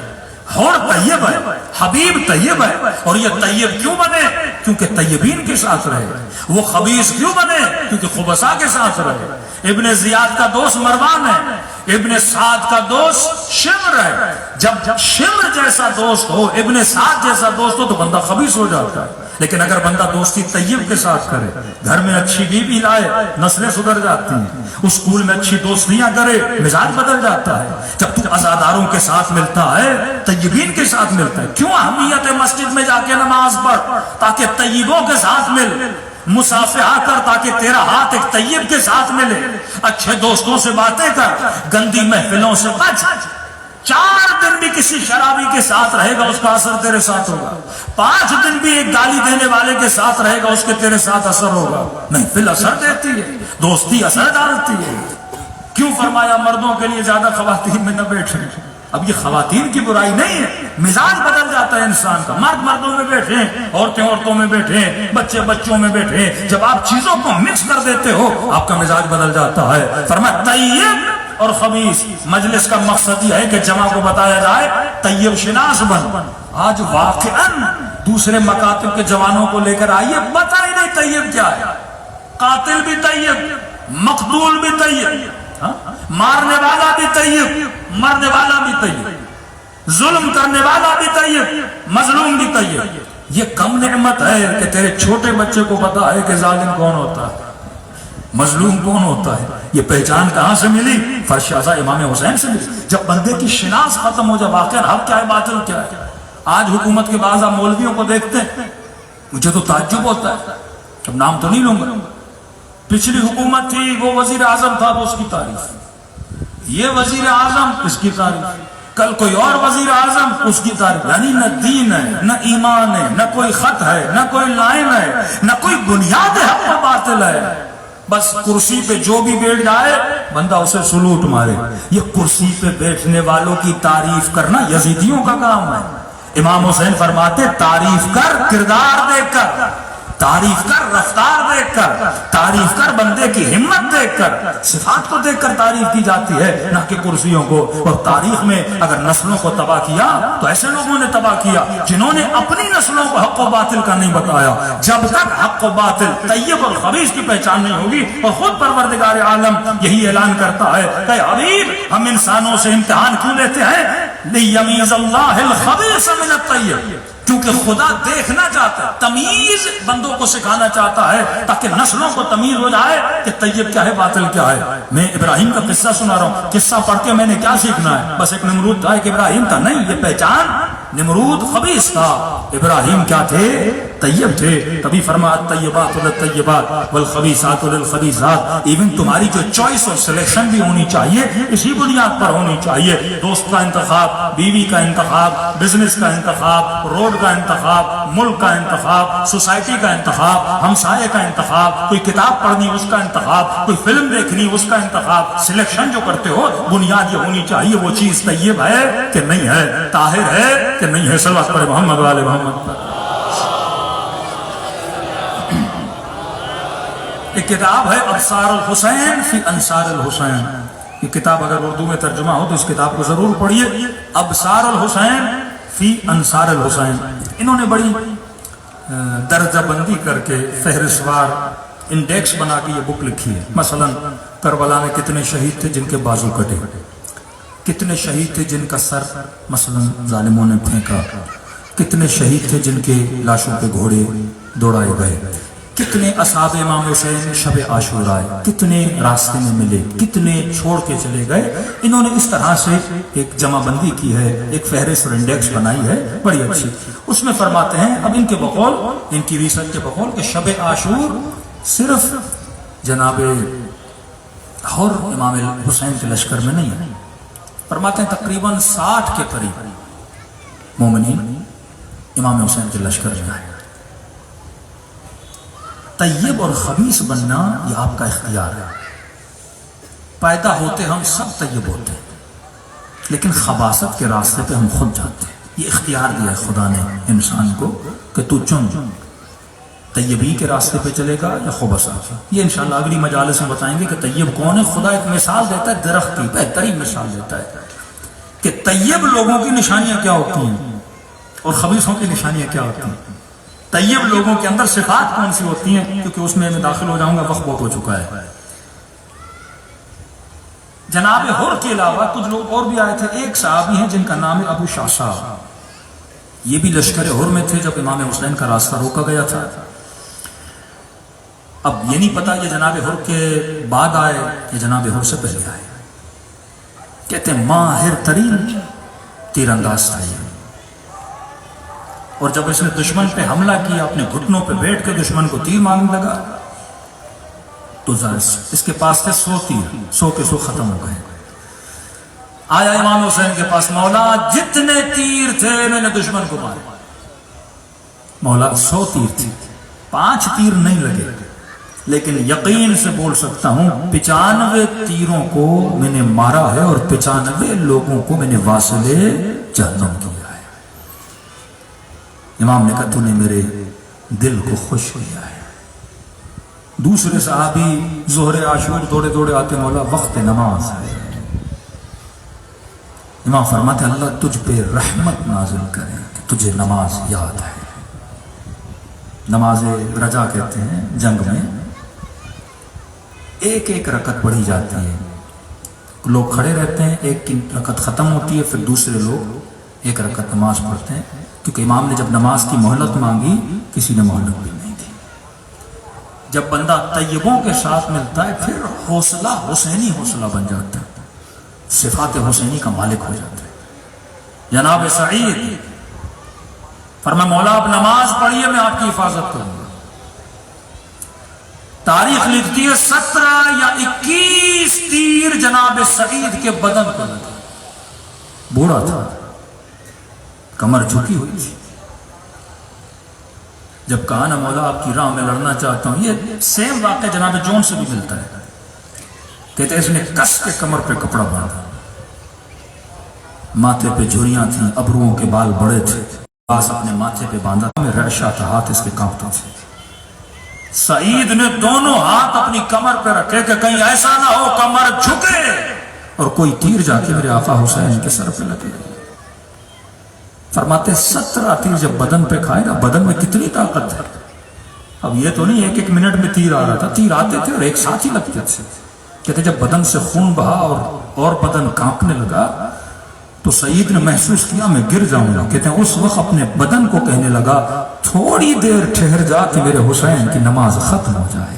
حور طیب ہے، حبیب طیب ہے۔ اور یہ طیب کیوں بنے؟ کیونکہ طیبین کے ساتھ رہے۔ وہ خبیث کیوں بنے؟ کیونکہ خبثاء کے ساتھ رہے۔ ابن زیاد کا دوست مروان ہے، ابن سعد کا دوست شمر ہے۔ جب شمر جیسا دوست ہو، ابن سعد جیسا دوست ہو تو بندہ خبیث ہو جاتا ہے۔ لیکن اگر بندہ دوستی طیب کے ساتھ کرے، گھر میں اچھی بیوی لائے، نسلیں سدھر جاتی ہیں، اسکول میں اچھی دوستیاں کرے، مزاج بدل جاتا ہے۔ جب تو عزاداروں کے ساتھ ملتا ہے، طیبین کے ساتھ ملتا ہے، کیوں اہمیت ہے مسجد میں جا کے نماز پڑھ تاکہ طیبوں کے ساتھ مل، مصافحہ کر تاکہ تیرا ہاتھ ایک طیب کے ساتھ ملے، اچھے دوستوں سے باتیں کر، گندی محفلوں سے بچ۔ 4 دن بھی کسی شرابی کے ساتھ رہے گا اس کا اثر تیرے ساتھ ہوگا، 5 دن بھی ایک گالی دینے والے کے ساتھ رہے گا اس کے تیرے ساتھ اثر ہوگا۔ محفل اثر دیتی ہے، دوستی اثر ڈالتی ہے۔ کیوں فرمایا مردوں کے لیے زیادہ خواتین میں نہ بیٹھیں؟ اب یہ خواتین کی برائی نہیں ہے، مزاج بدل جاتا ہے انسان کا، مرد مردوں میں بیٹھے ہیں، عورتیں عورتوں میں بیٹھے ہیں، بچے بچوں میں بیٹھے ہیں، جب آپ چیزوں کو مکس کر دیتے ہو آپ کا مزاج بدل جاتا ہے۔ فرمایا طیب اور خبیث، مجلس کا مقصد یہ ہے کہ جمع کو بتایا جائے طیب شناس بن۔ آج واقعاً دوسرے مکاتب کے جوانوں کو لے کر آئیے، بتا ہی نہیں طیب کیا ہے۔ قاتل بھی طیب، مقتول بھی طیب، مارنے والا بھی طیب، مرنے والا بھی طیب، ظلم کرنے والا بھی طیب، مظلوم بھی طیب۔ یہ کم نعمت ہے کہ تیرے چھوٹے بچے کو پتا ہے کہ ظالم کون ہوتا ہے، مظلوم کون ہوتا ہے۔ یہ پہچان کہاں سے ملی؟ فرش اعضا امام حسین سے ملی۔ جب بندے کی شناس ختم ہو جائے واقعا حق کیا ہے باطل کیا ہے۔ آج حکومت کے بعض مولویوں کو دیکھتے ہیں، مجھے تو تعجب ہوتا ہے، اب نام تو نہیں لوں گا، پچھلی حکومت تھی وہ وزیر اعظم تھا تو اس کی تعریف، یہ وزیر اعظم اس کی تعریف، کل کوئی اور وزیر اعظم اس کی تعریف، یعنی نہ دین ہے نہ ایمان ہے نہ کوئی خط ہے نہ کوئی لائن ہے نہ کوئی بنیاد حق و باطل ہے، بس کرسی پہ جو بھی بیٹھ جائے بندہ اسے سلوٹ مارے۔ یہ کرسی پہ بیٹھنے والوں کی تعریف کرنا یزیدیوں کا کام ہے۔ امام حسین فرماتے تعریف کر کردار دیکھ کر، تعریف کر رفتار دیکھ کر، تعریف کر بندے کی ہمت دیکھ کر، صفات کو دیکھ کر تعریف کی جاتی ہے نہ کہ کرسیوں کو۔ اور تاریخ میں اگر نسلوں کو تباہ کیا تو ایسے لوگوں نے تباہ کیا جنہوں نے اپنی نسلوں کو حق و باطل کا نہیں بتایا۔ جب تک حق و باطل، طیب اور خبیث کی پہچان نہیں ہوگی، اور خود پروردگار عالم یہی اعلان کرتا ہے کہ حبیب ہم انسانوں سے امتحان کیوں لیتے ہیں؟ لیمیز اللہ الخبیث من الطیب، کیونکہ خدا دیکھنا چاہتا ہے، تمیز بندوں کو سکھانا چاہتا ہے تاکہ نسلوں کو تمیز ہو جائے کہ طیب کیا ہے باطل کیا ہے۔ میں ابراہیم کا قصہ سنا رہا ہوں، قصہ پڑھ کے میں نے کیا سیکھنا ہے؟ بس ایک نمرود تھا ایک ابراہیم تھا، نہیں، یہ پہچان نمرود خبیث تھا، ابراہیم کیا تھے؟ طیب تھے۔ تبھی فرمایا طیبات للطیبات والخبیثات للخبیثات۔ ایون تمہاری جو چوائس اور سلیکشن بھی ہونی چاہیے اسی بنیاد پر ہونی چاہیے۔ دوست کا انتخاب، بیوی کا انتخاب، بزنس کا انتخاب، روڈ کا انتخاب، ملک کا انتخاب، سوسائٹی کا انتخاب، ہمسائے کا انتخاب، کوئی کتاب پڑھنی اس کا انتخاب، کوئی فلم دیکھنی اس کا انتخاب۔ سلیکشن جو کرتے ہو بنیاد یہ ہونی چاہیے وہ چیز طیب ہے کہ نہیں ہے، طاہر ہے کہ نہیں ہے۔ صلوات پڑھے محمد والے محمد پر۔ ایک کتاب ہے ابصار الحسین فی انصار الحسین، یہ کتاب اگر اردو میں ترجمہ ہو تو اس کتاب کو ضرور پڑھیے، ابصار الحسین فی انصار الحسین۔ انہوں نے بڑی درجہ بندی کر کے فہرستوار انڈیکس بنا کے یہ بک لکھی ہے۔ مثلا کربلا میں کتنے شہید تھے جن کے بازو کٹے، کتنے شہید تھے جن کا سر مثلا ظالموں نے پھینکا، کتنے شہید تھے جن کے لاشوں پہ گھوڑے دوڑائے گئے، کتنے اصحاب امام حسین شب عاشورہ، کتنے راستے میں ملے، کتنے چھوڑ کے چلے گئے۔ انہوں نے اس طرح سے ایک جمع بندی کی ہے، ایک فہرست اور انڈیکس بنائی ہے بڑی اچھی۔ اس میں فرماتے ہیں اب ان کے بقول، ان کی ریسرچ کے بقول کہ شب عاشور صرف جناب حر امام حسین کے لشکر میں نہیں ہے، فرماتے ہیں تقریباً 60 کے قریب مومنین امام حسین کے لشکر میں آئے۔ طیب اور خبیث بننا یہ آپ کا اختیار ہے۔ پیدا ہوتے ہم سب طیب ہوتے ہیں لیکن خباثت کے راستے پہ ہم خود جاتے ہیں۔ یہ اختیار دیا ہے خدا نے انسان کو کہ تو چن طیبی کے راستے پہ چلے گا یا خبثات۔ یہ انشاءاللہ اگلی مجالس میں بتائیں گے کہ طیب کون ہے۔ خدا ایک مثال دیتا ہے درخت کی، بہترین مثال دیتا ہے کہ طیب لوگوں کی نشانیاں کیا ہوتی ہیں اور خبیثوں کی نشانیاں کیا ہوتی ہیں۔ طیب لوگوں کے اندر صفات کون سی ہوتی ہیں، کیونکہ اس میں داخل ہو جاؤں گا، وقت بہت ہو چکا ہے۔ جناب حر کے علاوہ کچھ لوگ اور بھی آئے تھے۔ ایک صحابی ہیں جن کا نام ہے ابو شعشع، یہ بھی لشکر حر میں تھے جب امام حسین کا راستہ روکا گیا تھا۔ اب یہ نہیں پتا یہ جناب حر کے بعد آئے یا جناب حر سے پہلے آئے۔ کہتے ہیں ماہر ترین تیر انداز تھا یہ، اور جب اس نے دشمن پہ حملہ کیا اپنے گھٹنوں پہ بیٹھ کے دشمن کو تیر مارنے لگا تو اس کے پاس تھے 100 تیر، 100 کے 100 ختم ہو گئے۔ آیا امام حسین کے پاس، مولا جتنے تیر تھے میں نے دشمن کو مارے۔ مولا 100 تیر تھے، 5 تیر نہیں لگے، لیکن یقین سے بول سکتا ہوں 95 تیروں کو میں نے مارا ہے اور 95 لوگوں کو میں نے واصل جہنم کیا ہے۔ امام نے کہا تو نے میرے دل کو خوش کیا ہے۔ دوسرے صحابی ظہر عاشور دوڑے دوڑے آتے، مولا وقت نماز ہے۔ امام فرماتے اللہ تجھ پہ رحمت نازل کرے کہ تجھے نماز یاد ہے۔ نماز رجا کہتے ہیں، جنگ میں ایک ایک رکعت پڑھی جاتی ہے، لوگ کھڑے رہتے ہیں، ایک کی رکعت ختم ہوتی ہے، پھر دوسرے لوگ ایک رکعت نماز پڑھتے ہیں، کیونکہ امام نے جب نماز کی مہلت مانگی کسی نے مہلت بھی نہیں دی۔ جب بندہ طیبوں کے ساتھ ملتا ہے پھر حوصلہ حسینی حوصلہ بن جاتا ہے، صفات حسینی کا مالک ہو جاتا ہے۔ جناب سعید فرمایا مولا آپ نماز پڑھیے میں آپ کی حفاظت کروں گا۔ تاریخ لکھتی ہے 17 یا 21 تیر جناب سعید کے بدن کو لگا، بوڑھا تھا، کمر جھکی ہوئی تھی۔ جب کہا نا مولا آپ کی راہ میں لڑنا چاہتا ہوں، یہ سیم واقعہ جناب جون سے بھی ملتا ہے، کہتے ہیں اس نے کس کے کمر پہ کپڑا باندھا، ماتھے پہ جھریاں تھیں، ابروؤں کے بال بڑے تھے، پاس اپنے ماتھے پہ باندھا، میں ریشہ تھا، ہاتھ اس کے کانپتے تھے۔ سعید نے دونوں ہاتھ اپنی کمر پہ رکھے کہ کہیں ایسا نہ ہو کمر جھکے اور کوئی تیر جا کے میرے آقا حسین کے سر پہ لگے۔ فرماتے 17 تیر جب بدن پہ کھائے نا، بدن میں کتنی طاقت ہے۔ اب یہ تو نہیں ایک ایک منٹ میں تیر آ رہا تھا، تیر آتے تھے اور ایک ساتھ ہی لگتے تھے۔ کہتے جب بدن سے خون بہا اور بدن کانپنے لگا تو سعید نے محسوس کیا میں گر جاؤں گا۔ کہتے ہیں اس وقت اپنے بدن کو کہنے لگا تھوڑی دیر ٹھہر جا کہ میرے حسین کی نماز ختم ہو جائے۔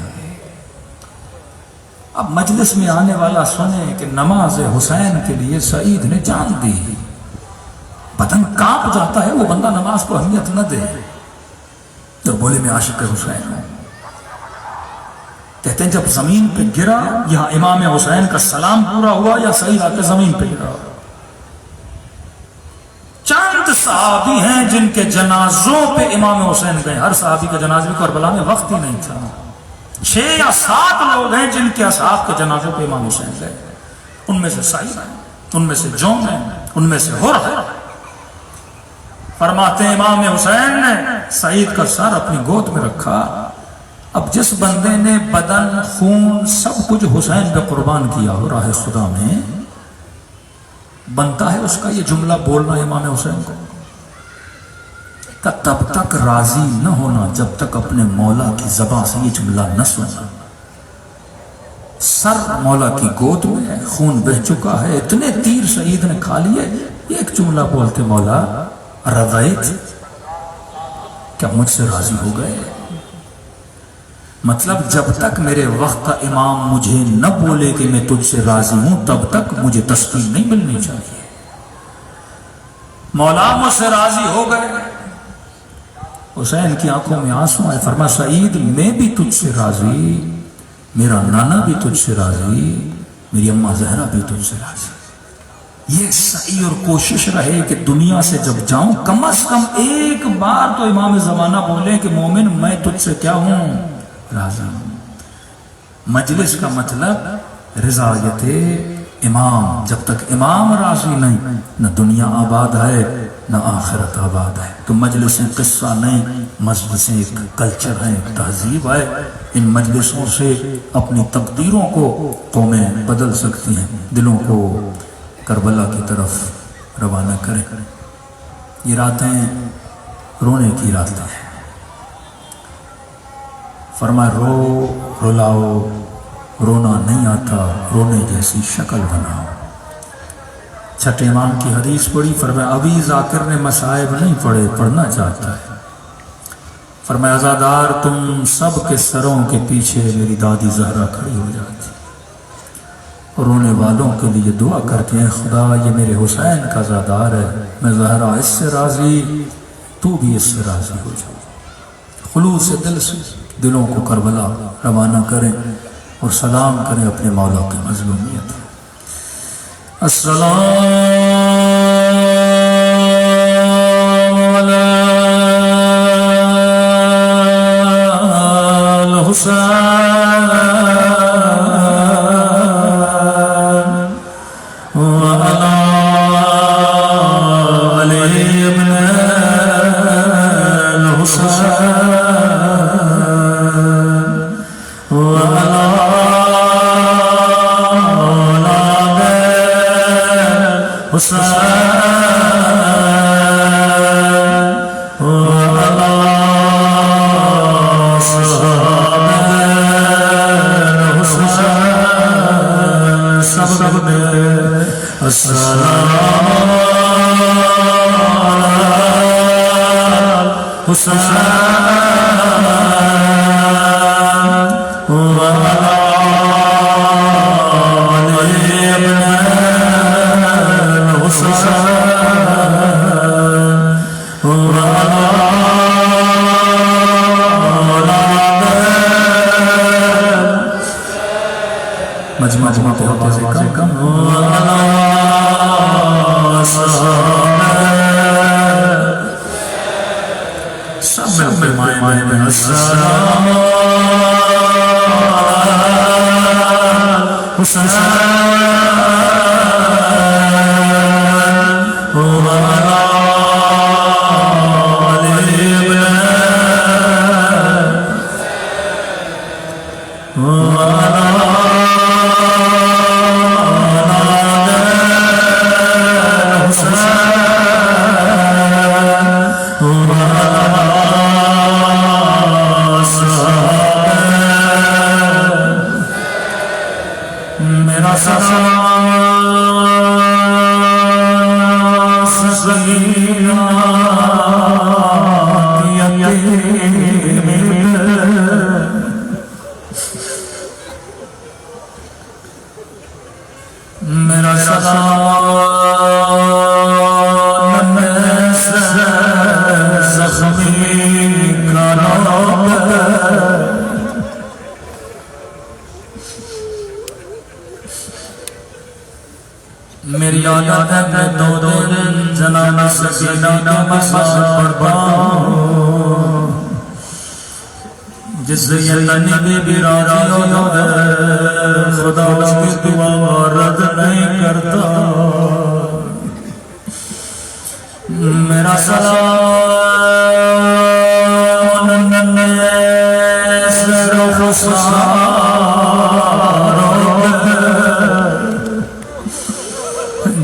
اب مجلس میں آنے والا سنے کہ نماز حسین کے لیے سعید نے جان دی، بدن کانپ جاتا ہے، وہ بندہ نماز کو اہمیت نہ دے تو بولے میں عاشق حسین ہوں۔ کہتے ہیں جب زمین پہ گرا، یہاں امام حسین کا سلام پورا ہوا یا سعید آ کے زمین پہ گرا۔ چند صحابی ہیں جن کے جنازوں پہ امام حسین گئے، ہر صحابی کا جنازے کو کربلا میں وقت ہی نہیں تھا۔ 6 یا 7 لوگ ہیں جن کے اصحاب کے جنازوں پہ امام حسین گئے، ان میں سے سعید ہیں، ان میں سے جون ہیں، ان میں سے حر ہے۔ فرماتے ہیں امام حسین نے سعید کا سر اپنی گود میں رکھا۔ اب جس بندے نے بدن، خون، سب کچھ حسین پہ قربان کیا ہو راہ خدا میں، بنتا ہے اس کا یہ جملہ بولنا امام حسین کو کہ تب تک راضی نہ ہونا جب تک اپنے مولا کی زبان سے یہ جملہ نہ سنا۔ سر مولا کی گود میں ہے، خون بہ چکا ہے، اتنے تیر سعید نے کھا لیے، ایک جملہ بولتے مولا رضیت، کیا مجھ سے راضی ہو گئے؟ مطلب جب تک میرے وقت کا امام مجھے نہ بولے کہ میں تجھ سے راضی ہوں تب تک مجھے تسکین نہیں ملنی چاہیے۔ مولا مجھ سے راضی ہو گئے، حسین کی آنکھوں میں آنسو آئے۔ فرما سعید میں بھی تجھ سے راضی، میرا نانا بھی تجھ سے راضی، میری اماں زہرا بھی تجھ سے راضی۔ یہ سعی اور کوشش رہے کہ دنیا سے جب جاؤں کم از کم ایک بار تو امام زمانہ بولے کہ مومن میں تجھ سے کیا ہوں، راضی ہوں۔ مجلس کا مطلب رضایت امام، جب تک امام راضی نہیں نہ دنیا آباد ہے نہ آخرت آباد ہے۔ تو مجلسیں قصہ نہیں، مجلسیں ایک کلچر ہے، ایک تہذیب ہے۔ ان مجلسوں سے اپنی تقدیروں کو قومیں بدل سکتی ہیں، دلوں کو کربلا کی طرف روانہ کریں۔ یہ راتیں رونے کی راتیں ہیں۔ فرمایا رو رلاؤ، رونا نہیں آتا، رونے جیسی شکل بناؤ۔ چھٹے امام کی حدیث پڑھی، فرمایا ابھی ذاکر نے مصائب نہیں پڑھے، پڑھنا چاہتا ہے۔ فرمایا عزادار تم سب کے سروں کے پیچھے میری دادی زہرا کھڑی ہو جاتی، رونے والوں کے لیے دعا کرتے ہیں خدا یہ میرے حسین کا عزادار ہے، میں زہرا اس سے راضی، تو بھی اس سے راضی ہو جاؤ۔ خلوص دل سے دلوں کو کربلا روانہ کریں اور سلام کریں اپنے مولا کی مظلومیت۔ السلام علی الحسین مجمع پہ آواز کم سب میں مائے میں السلام میرا سلام زخمی میری عادت ہے میں دو دن جناب سکینہ کا مسجد پڑھتا ہوں جس سے یہ نبی بھی راضی ہوتا ہے خدا اس کی دعا رد نہیں کرتا میرا سلام صرف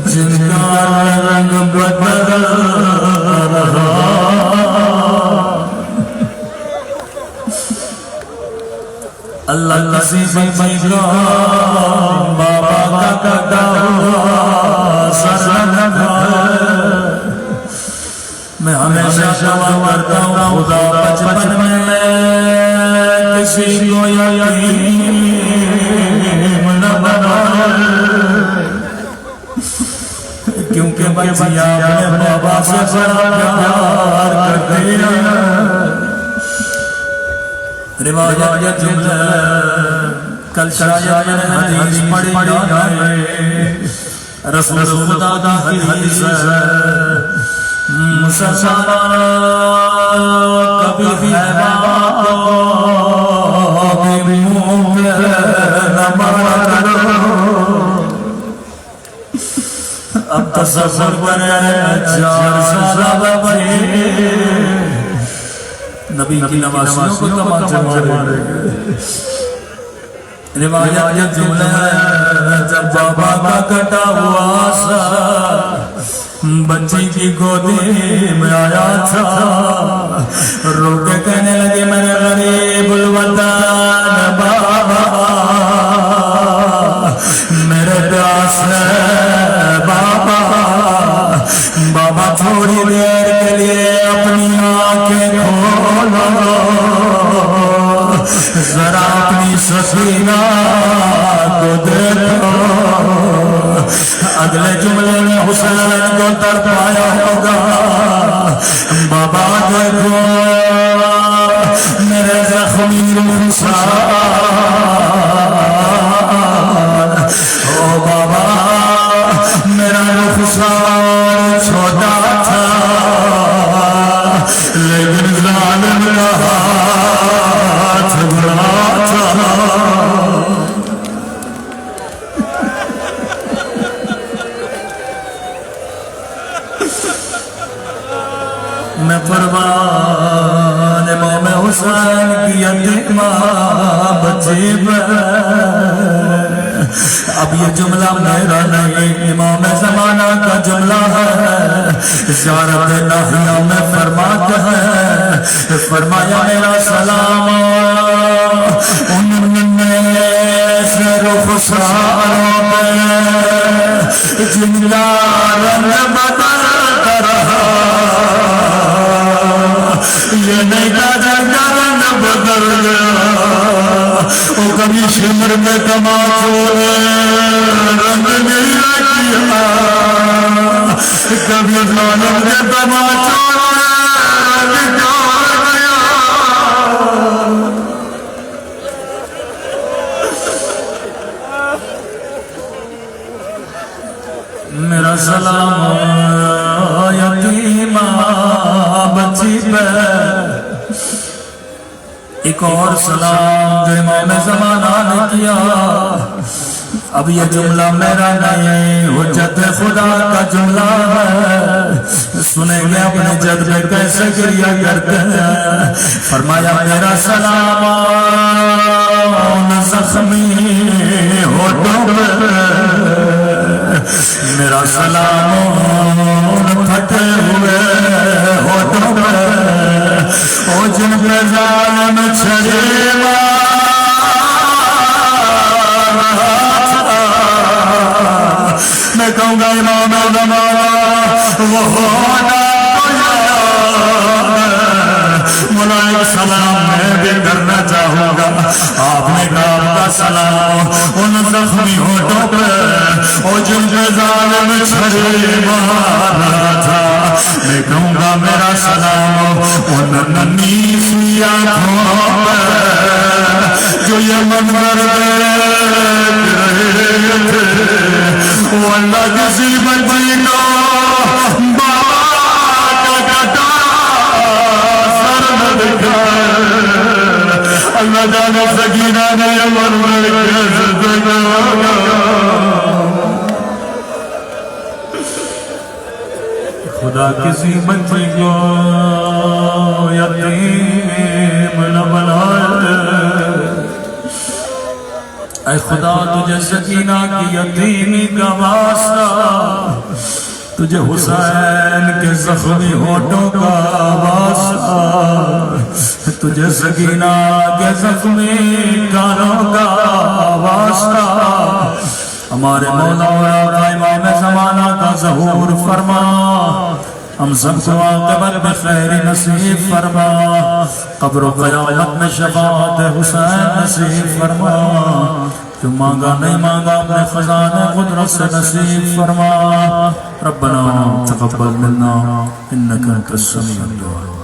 جن کا رنگ بدل رہا اللہ کسی بچی کا بابا کا کٹا سر لگا میں ہمیشہ دعا کرتا ہوں خدا بچپن میں کسی کو یتیم نہ بنا کیونکہ بچیا اپنے بابا سے بڑا پیار کرتے ہیں روایت یہ جملہ کل شاید میں نے حدیث پڑھی ہے رسول خدا کی حدیث ہے مسلسل کبھی حیوان کو بھی منہ میں نہ مارا کرو اب تصور کرے 4 سال بچے نبی کی نوازیوں کو تماچے مارے روایت یہ جملہ ہے جب بابا کا کٹا ہوا سا بچی کی گودی میں آیا تھا رو کے کہنے لگے میرے غریب الوطن بابا میرے پیاس ہے بابا بابا تھوڑی دیر کے لیے اپنی آنکھیں کھولو ذرا اپنی سکینہ کو دیکھو اگلے جملے میں حسین کو تڑپایا ہوگا بابا دیکھو میرے زخمی رخسار او بابا میرا رخسار چھوٹا تھا لیکن ظالم کا ہاتھ بڑا تھا میں پروان امام حسین کی یتیمہ بچی پر اب یہ جملہ میرا نہیں امام زمانہ کا جملہ ہے. زیارت ناحیہ میں فرماتا ہے فرمایا میرا سلام ان رخساروں میں جملہ رنگ بدلتا رہا. یہ نہیں کہا رنگ بدل گیا وہ کبھی شمر میں تماشو رنگ نہیں کیا کبھی ظالم میں تماشو رنگ گیا. میرا سلام یتیمہ بچی پہ ایک اور سلام جو امام زمانہ نے کیا. اب یہ جملہ میرا نہیں حجت خدا کا جملہ ہے. سنیں گے اپنے جد میں کیسے گریہ کرتے ہیں. فرمایا میرا سلام زخمی ہوٹوں پہ میرا سلام پھٹے ہوئے ہوٹوں پہ او جن پہ ظالم چھڑے میں کہوں گا امام زمانہ وہ ہونا ملائک سلام میں بھی کرنا چاہوں گا. آپ نے کہا آپ کا سلام ان زخمی ہوٹوں پہ اور جن پہ ظالم چھڑے مارا تھا. میں کہوں گا میرا سلام ان ننھی سی آنکھوں پہ جو یہ منظر دیکھ رہے تھے. وہ اللہ کسی بچی کو بابا کا کٹا سر نہ دکھائے. اللہ جانے سکینہ نے منظر کیسے دیکھا خدا کسی بچی کو یتیم نہ بنائے. اے خدا تجھے سکینہ کی یتیمی کا واسطہ تجھے حسین کے زخمی ہوٹوں کا واسطہ تجھے سکینہ کے زخمی کانوں کا واسطہ ہمارے مولا و آقا امام زمانہ کا ظہور فرما. ہم سب کو عاقبت بخیر نصیب فرما. قبر و قیامت میں شفاعت حسین نصیب فرما. جو مانگا نہیں مانگا اپنے خزانے قدرت سے نصیب فرما. ربنا تقبل منا انک انت السمیع الدعاء.